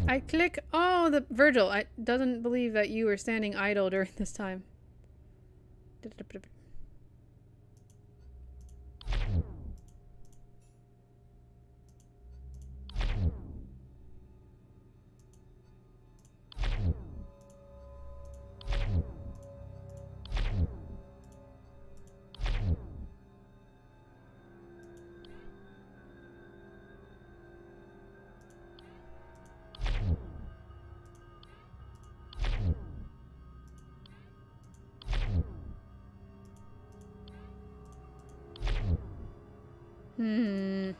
I click. Oh, the Virgil. I doesn't believe that you were standing idle during this time. Hmm.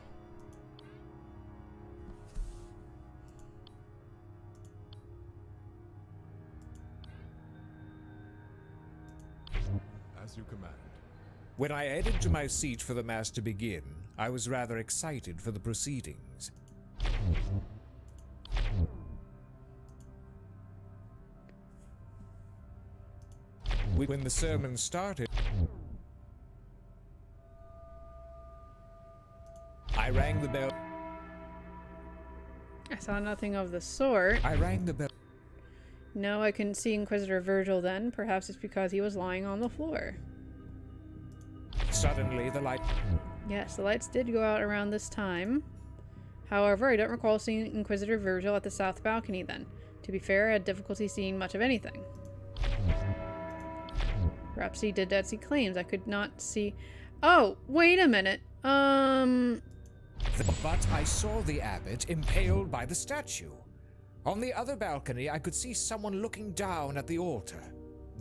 As you command. When I headed to my seat for the Mass to begin, I was rather excited for the proceedings. When the sermon started, I rang the bell. I saw nothing of the sort. I rang the bell. No, I couldn't see Inquisitor Virgil then. Perhaps it's because he was lying on the floor. Suddenly, the light. Yes, the lights did go out around this time. However, I don't recall seeing Inquisitor Virgil at the south balcony then. To be fair, I had difficulty seeing much of anything. Perhaps he did as he claims. I could not see... Oh, wait a minute. But I saw the abbot impaled by the statue. On the other balcony, I could see someone looking down at the altar.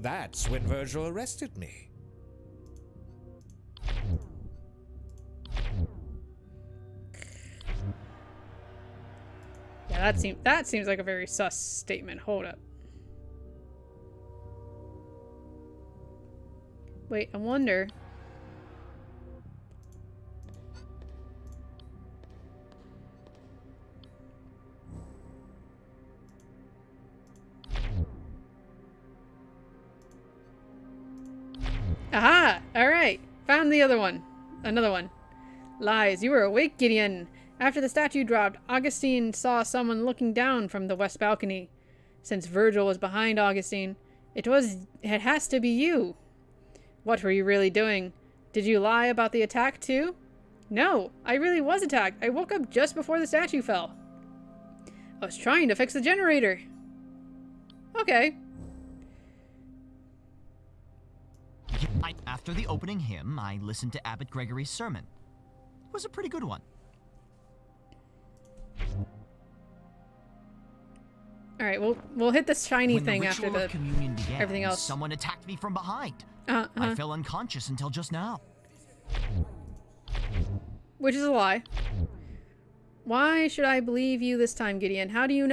That's when Virgil arrested me. Yeah, that seems like a very sus statement. Hold up. Wait, I wonder... Aha! Alright. Found the other one. Another one. Lies. You were awake, Gideon. After the statue dropped, Augustine saw someone looking down from the west balcony. Since Virgil was behind Augustine, it has to be you. What were you really doing? Did you lie about the attack too? No, I really was attacked. I woke up just before the statue fell. I was trying to fix the generator. Okay. After the opening hymn, I listened to Abbot Gregory's sermon. It was a pretty good one. All right, we'll hit this shiny When thing the after ritual the of communion began, everything else. someone attacked me from behind. I fell unconscious until just now. Which is a lie. Why should I believe you this time, Gideon? How do I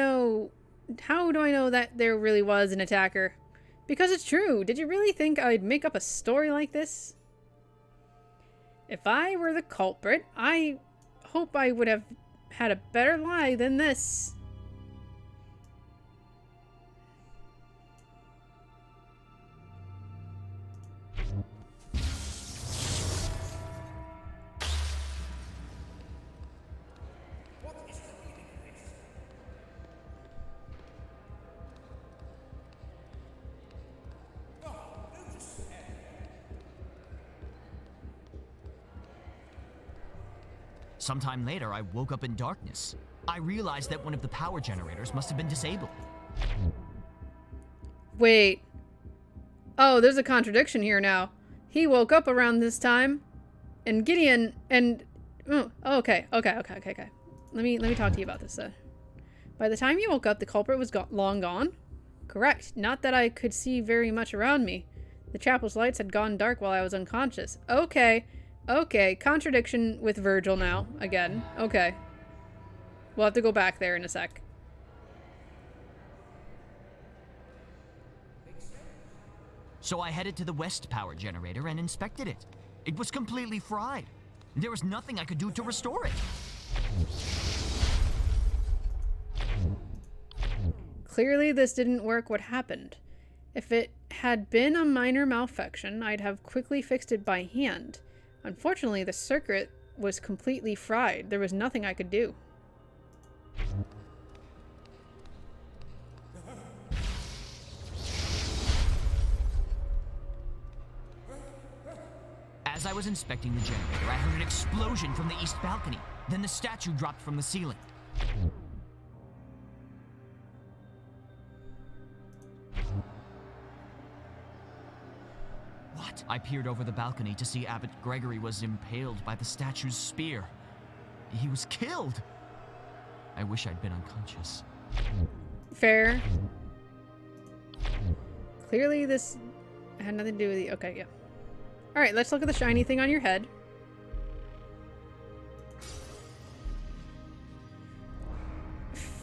know that there really was an attacker? Because it's true. Did you really think I'd make up a story like this? If I were the culprit, I hope I would have had a better lie than this. Sometime later, I woke up in darkness. I realized that one of the power generators must have been disabled. Wait. Oh, there's a contradiction here now. He woke up around this time, and Gideon and... Oh, okay. Let me talk to you about this. By the time you woke up, the culprit was long gone? Correct. Not that I could see very much around me. The chapel's lights had gone dark while I was unconscious. Okay. Contradiction with Virgil now. Again. Okay. We'll have to go back there in a sec. So I headed to the west power generator and inspected it. It was completely fried. There was nothing I could do to restore it. Clearly this didn't work. What happened? If it had been a minor malfunction, I'd have quickly fixed it by hand. Unfortunately, the circuit was completely fried. There was nothing I could do. As I was inspecting the generator, I heard an explosion from the east balcony. Then the statue dropped from the ceiling. What? I peered over the balcony to see Abbot Gregory was impaled by the statue's spear. He was killed. I wish I'd been unconscious. Fair. Clearly this had nothing to do with the... Okay, yeah. Alright, let's look at the shiny thing on your head.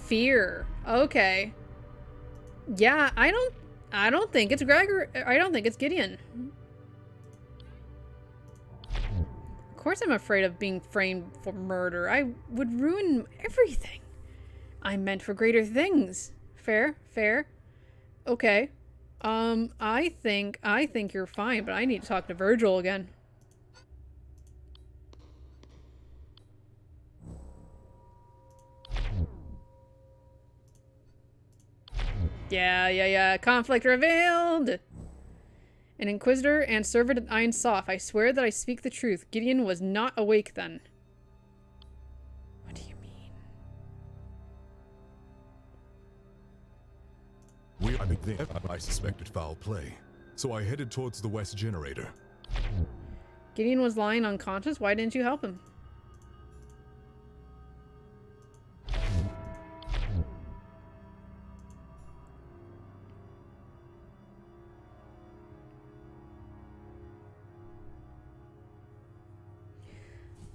Fear. Okay. Yeah, I don't think it's Gregor. I don't think it's Gideon. Of course I'm afraid of being framed for murder. I would ruin everything. I'm meant for greater things. Fair, fair. Okay. I think you're fine, but I need to talk to Virgil again. Yeah. Conflict revealed! An Inquisitor and servant at Ein Sof. I swear that I speak the truth. Gideon was not awake then. What do you mean? I suspected foul play, so I headed towards the west generator. Gideon was lying unconscious? Why didn't you help him?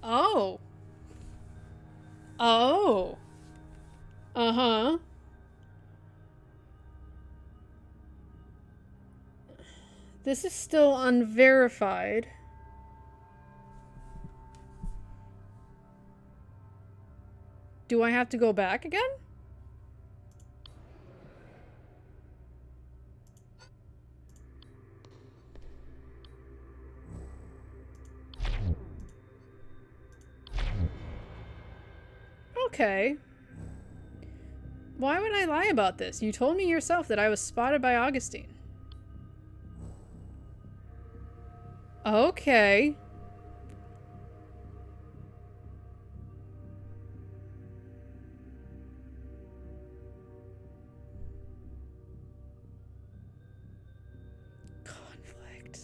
Oh. Oh. Uh-huh. This is still unverified. Do I have to go back again? Okay. Why would I lie about this? You told me yourself that I was spotted by Augustine. Okay. Conflict.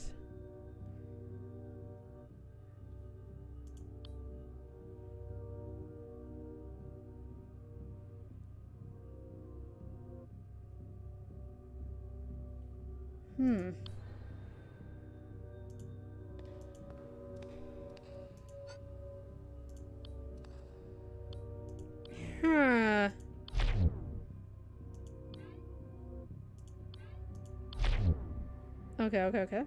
Huh. Okay.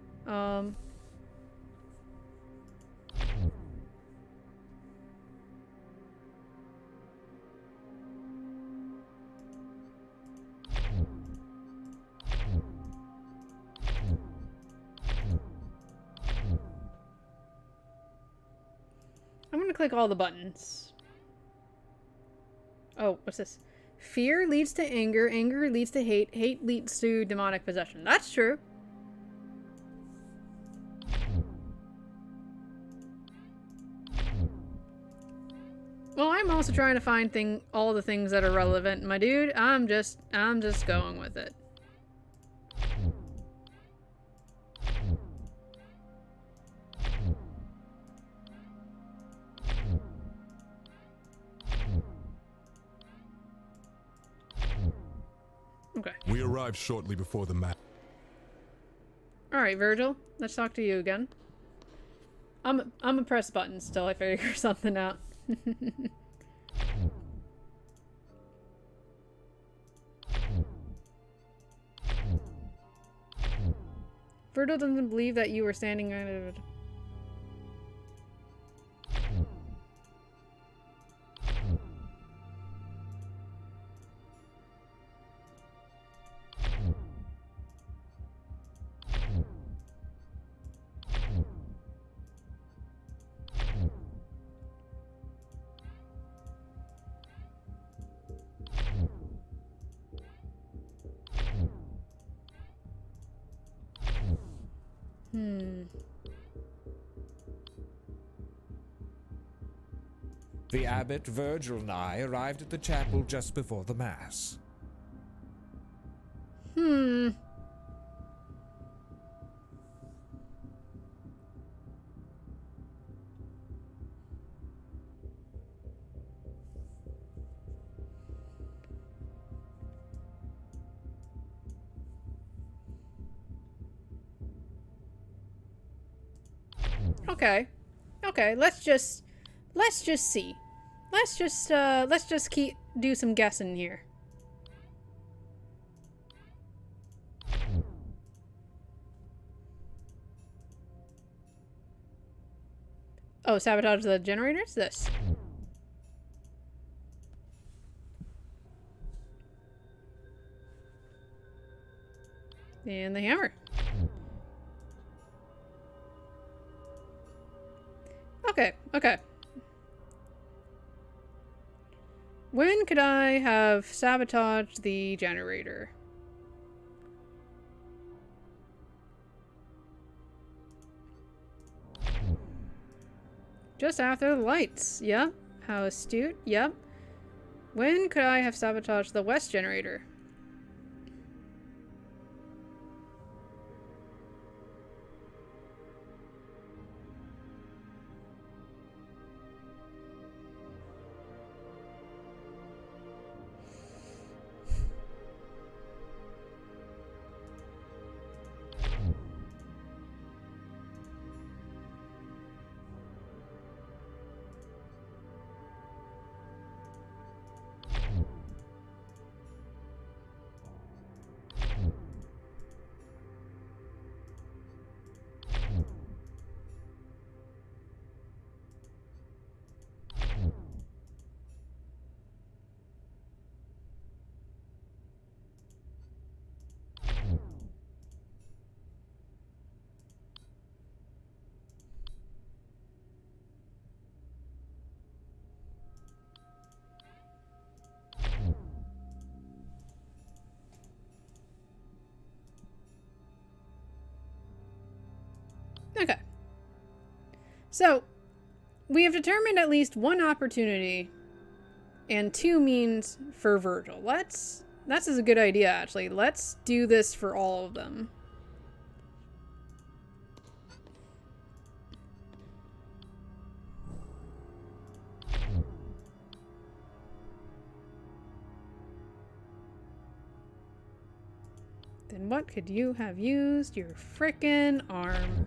I'm gonna click all the buttons. Oh, what's this? Fear leads to anger, anger leads to hate, hate leads to demonic possession. That's true. Well, I'm also trying to find all the things that are relevant, my dude. I'm just going with it. Okay. We arrived shortly before the match. Alright, Virgil. Let's talk to you again. I'm gonna press buttons till I figure something out. Virgil doesn't believe that you were standing... The abbot, Virgil, and I arrived at the chapel just before the mass. Okay. Okay, let's just see. Let's just keep do some guessing here. Oh, sabotage the generators? This. And the hammer. Okay, okay. When could I have sabotaged the generator? Just after the lights. Yep. How astute. Yep. When could I have sabotaged the west generator? Okay. So, we have determined at least one opportunity and 2 means for Virgil. That's a good idea, actually. Let's do this for all of them. Then what could you have used your frickin' arm?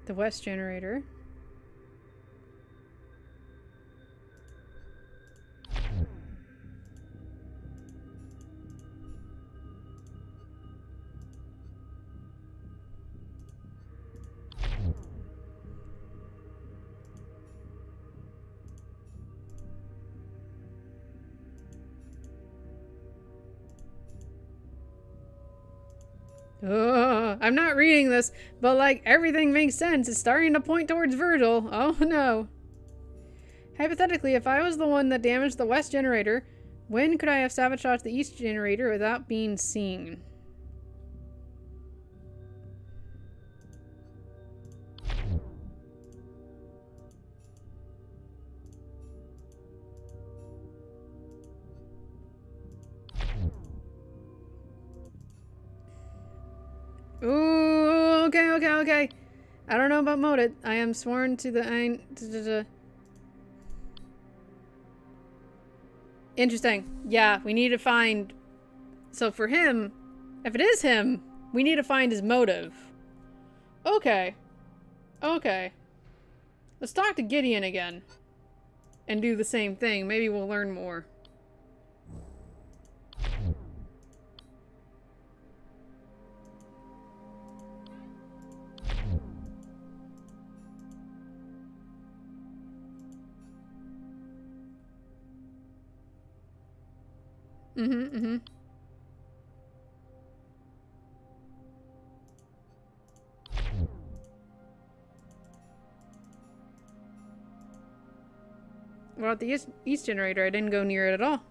The west generator. Oh, I'm not reading this, but like everything makes sense. It's starting to point towards Virgil. Oh no. Hypothetically, if I was the one that damaged the west generator, when could I have sabotaged the east generator without being seen? Ooh, okay. I don't know about motive. I am sworn to the Interesting. Yeah, we need to find... So for him, if it is him, we need to find his motive. Okay. Let's talk to Gideon again. And do the same thing. Maybe we'll learn more. Well, at the east generator, I didn't go near it at all.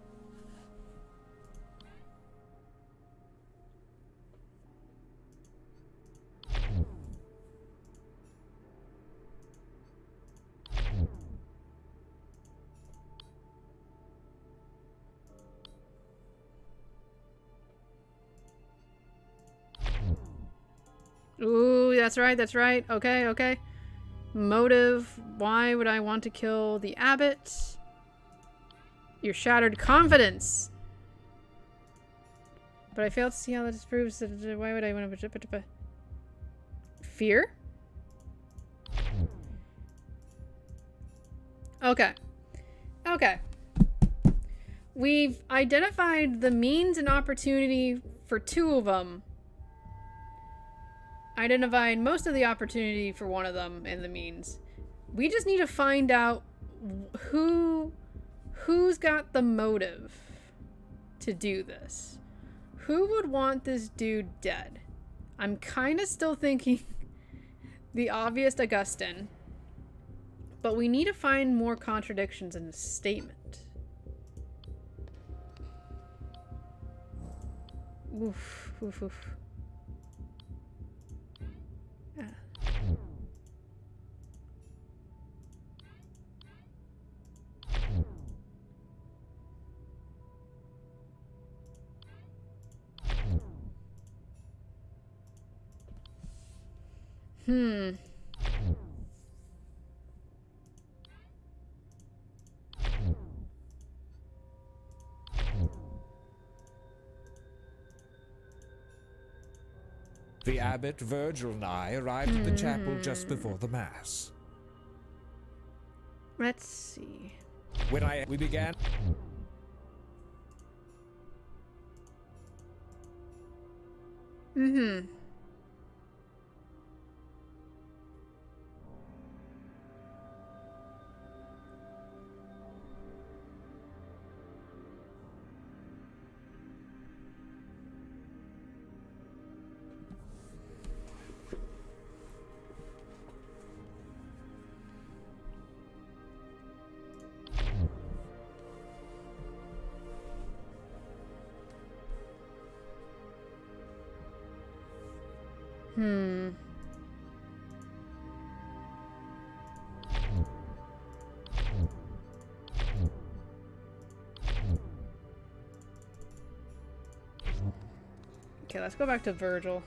Ooh, That's right. That's right. Okay. Okay. Motive. Why would I want to kill the abbot? Your shattered confidence. But I failed to see how this proves that. Why would I want to? Fear? Okay. Okay. We've identified the means and opportunity for 2 of them. Identified most of the opportunity for 1 of them and the means. We just need to find out who's got the motive to do this. Who would want this dude dead? I'm kind of still thinking the obvious Augustine, but we need to find more contradictions in the statement. Oof, oof, oof. Ah. The abbot, Virgil, and I arrived at the chapel just before the mass. Let's see. When we began... Mm-hmm. Okay, let's go back to Virgil.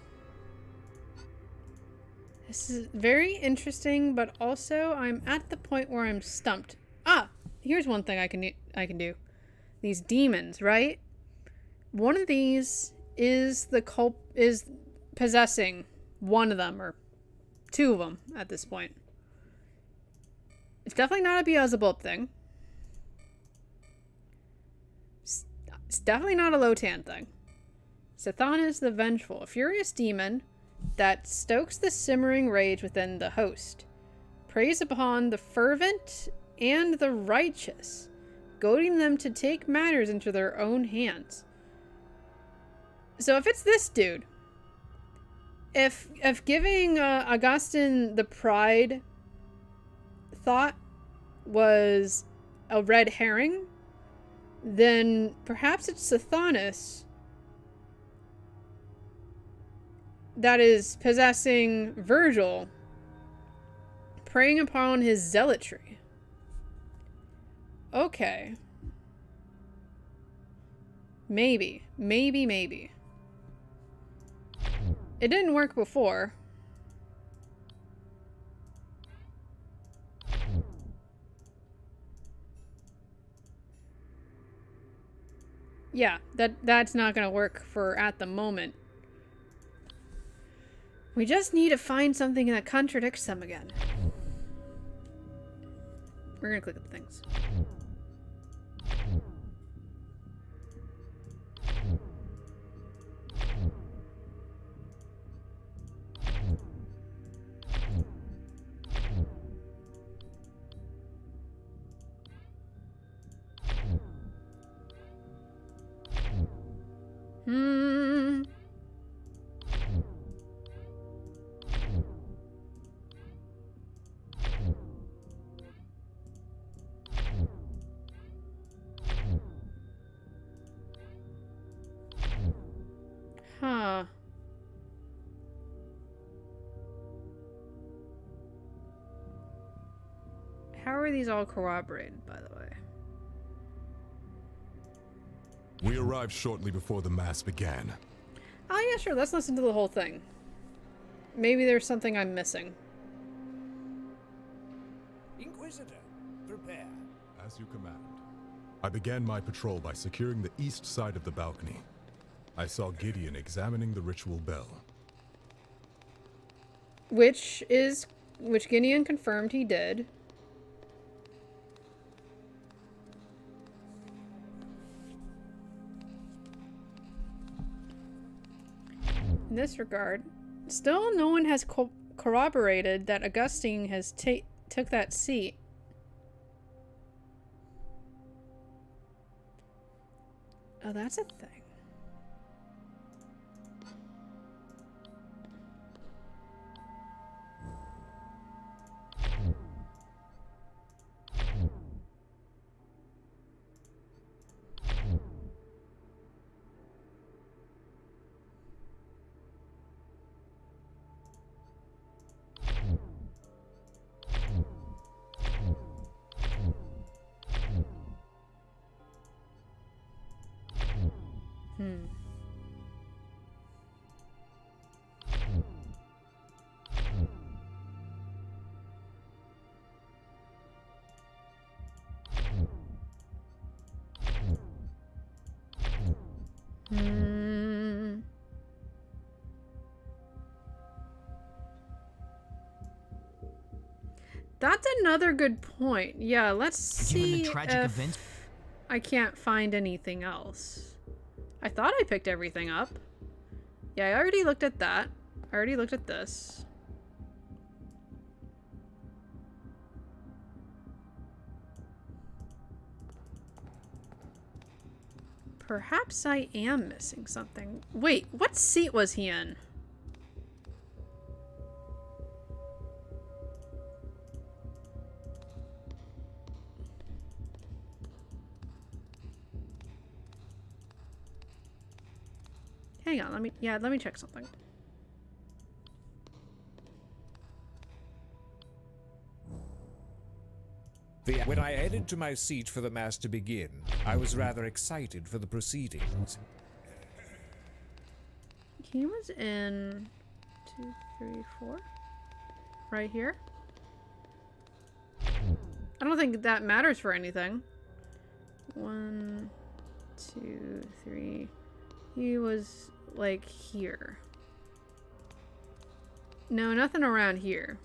This is very interesting, but also I'm at the point where I'm stumped. Ah, here's one thing I can do. These demons, right? One of these is is possessing one of them, or 2 of them at this point. It's definitely not a Beelzebub thing. It's definitely not a Lotan thing. Sathanas the Vengeful, a furious demon that stokes the simmering rage within the host, preys upon the fervent and the righteous, goading them to take matters into their own hands. So if it's this dude, if giving Augustine the pride thought was a red herring, then perhaps it's Sathanas that is possessing Virgil, preying upon his zealotry. Okay. Maybe. It didn't work before. Yeah, that's not gonna work for at the moment. We just need to find something that contradicts them again. We're gonna click up things. Huh. How are these all corroborated, by the way? We arrived shortly before the mass began. Oh yeah, sure. Let's listen to the whole thing. maybe there's something I'm missing. Inquisitor, prepare. As you command. I began my patrol by securing the east side of the balcony. I saw Gideon examining the ritual bell. Which Gideon confirmed he did. In this regard, still no one has corroborated that Augustine has took that seat. Oh, that's a thing. That's another good point. Yeah, let's see the tragic if event. I can't find anything else. I thought I picked everything up. Yeah, I already looked at that. I already looked at this. Perhaps I am missing something. Wait, what seat was he in? Hang on, let me check something. When I headed to my seat for the mass to begin, I was rather excited for the proceedings. He was in 2, 3, 4. Right here. I don't think that matters for anything. 1, 2, 3. He was like here. No, nothing around here.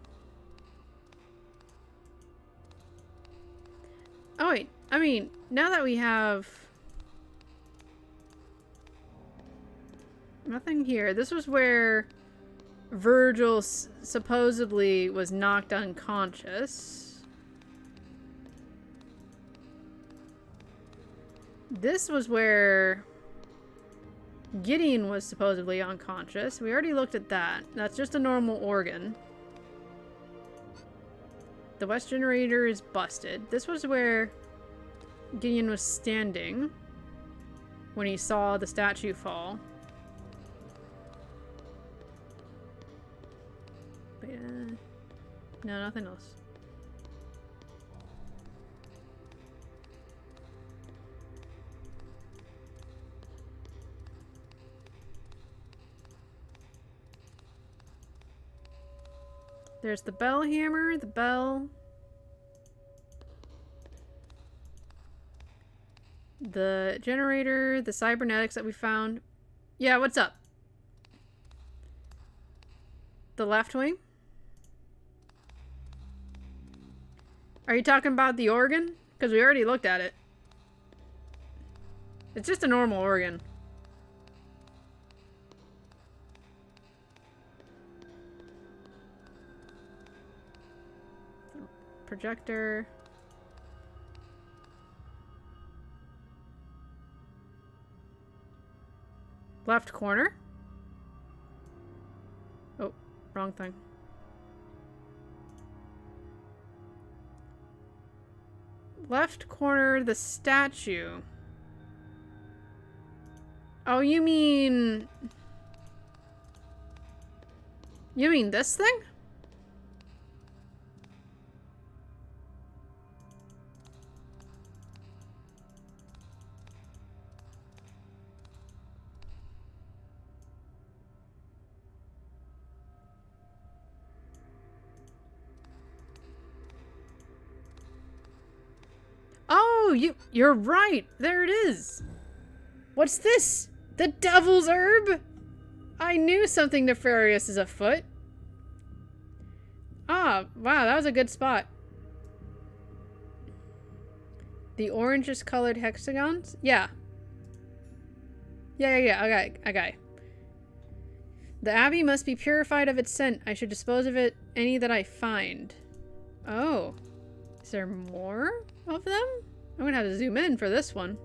Oh wait, I mean, now that we have nothing here, this was where Virgil supposedly was knocked unconscious. This was where Gideon was supposedly unconscious. We already looked at that. That's just a normal organ. The west generator is busted. This was where Gideon was standing when he saw the statue fall. But, no, nothing else. There's the bell hammer, the bell. The generator, the cybernetics that we found. Yeah, what's up? The left wing? Are you talking about the organ? Because we already looked at it. It's just a normal organ. Projector. Left corner. Oh, wrong thing. Left corner, the statue. Oh, you mean this thing? Oh, you're right. There it is. What's this? The devil's herb? I knew something nefarious is afoot. Ah, wow, that was a good spot. The orangish colored hexagons? Yeah. Yeah. Okay. The abbey must be purified of its scent. I should dispose of any that I find. Oh. Is there more of them? I'm gonna have to zoom in for this one.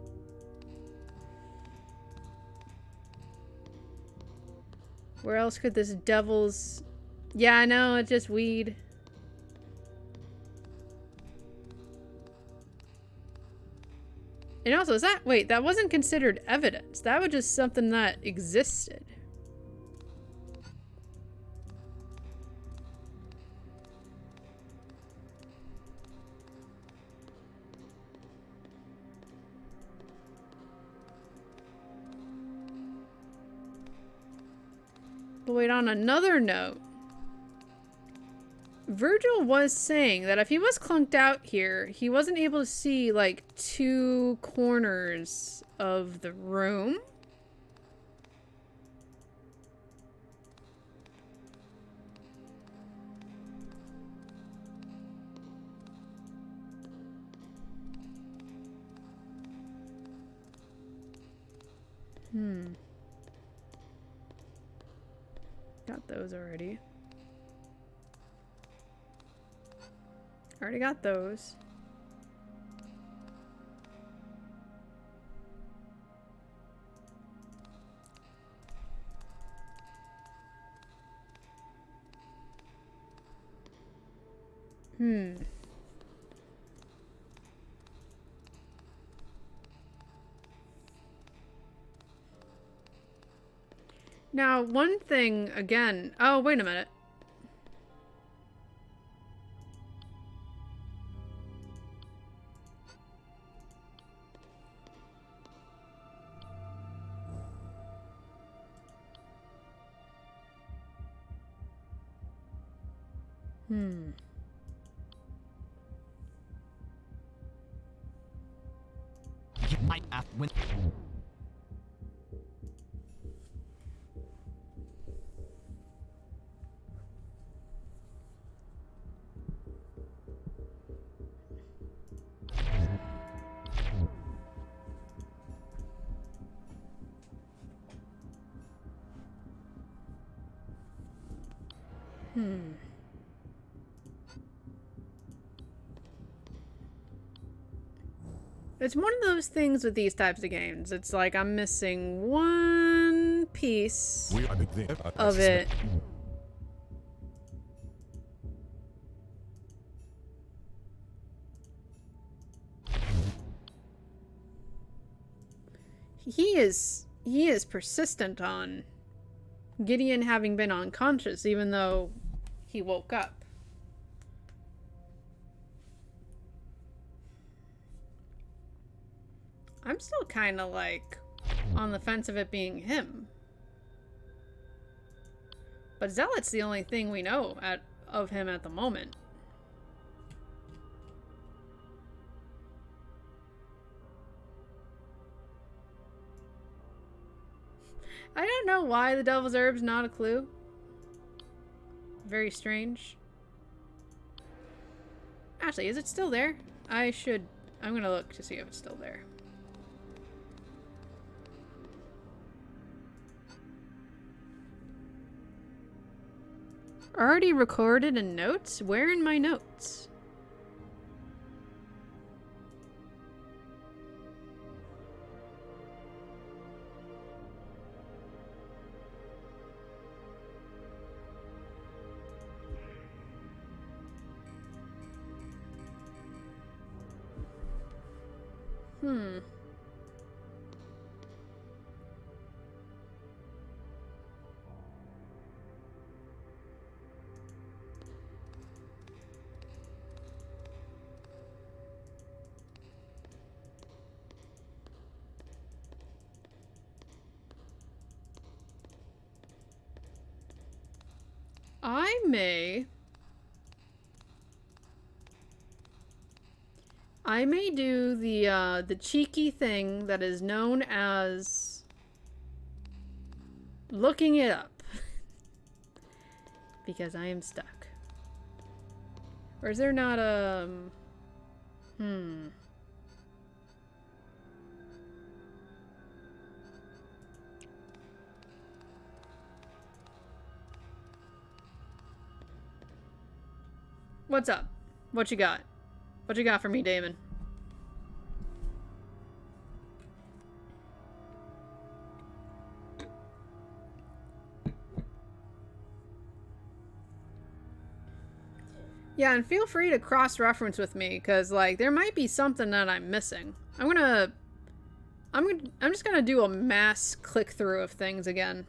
Where else could this devil's... Yeah, I know, it's just weed. And also, is that... Wait, that wasn't considered evidence. That was just something that existed. But wait, on another note, Virgil was saying that if he was clunked out here, he wasn't able to see, like, 2 corners of the room. Got those already. Already got those. Now, one thing, again... Oh, wait a minute. It's one of those things with these types of games. It's like I'm missing one piece of it. He is persistent on Gideon having been unconscious, even though he woke up. I'm still kind of like on the fence of it being him. But Zealot's the only thing we know of him at the moment. I don't know why the Devil's Herb's not a clue. Very strange. Actually, is it still there? I'm gonna look to see if it's still there. Already recorded in notes? Where in my notes? I may do the cheeky thing that is known as looking it up. Because I am stuck. Or is there not a... What's up? What you got? What you got for me, Damon? Yeah, and feel free to cross-reference with me, because, like, there might be something that I'm missing. I'm just gonna do a mass click-through of things again.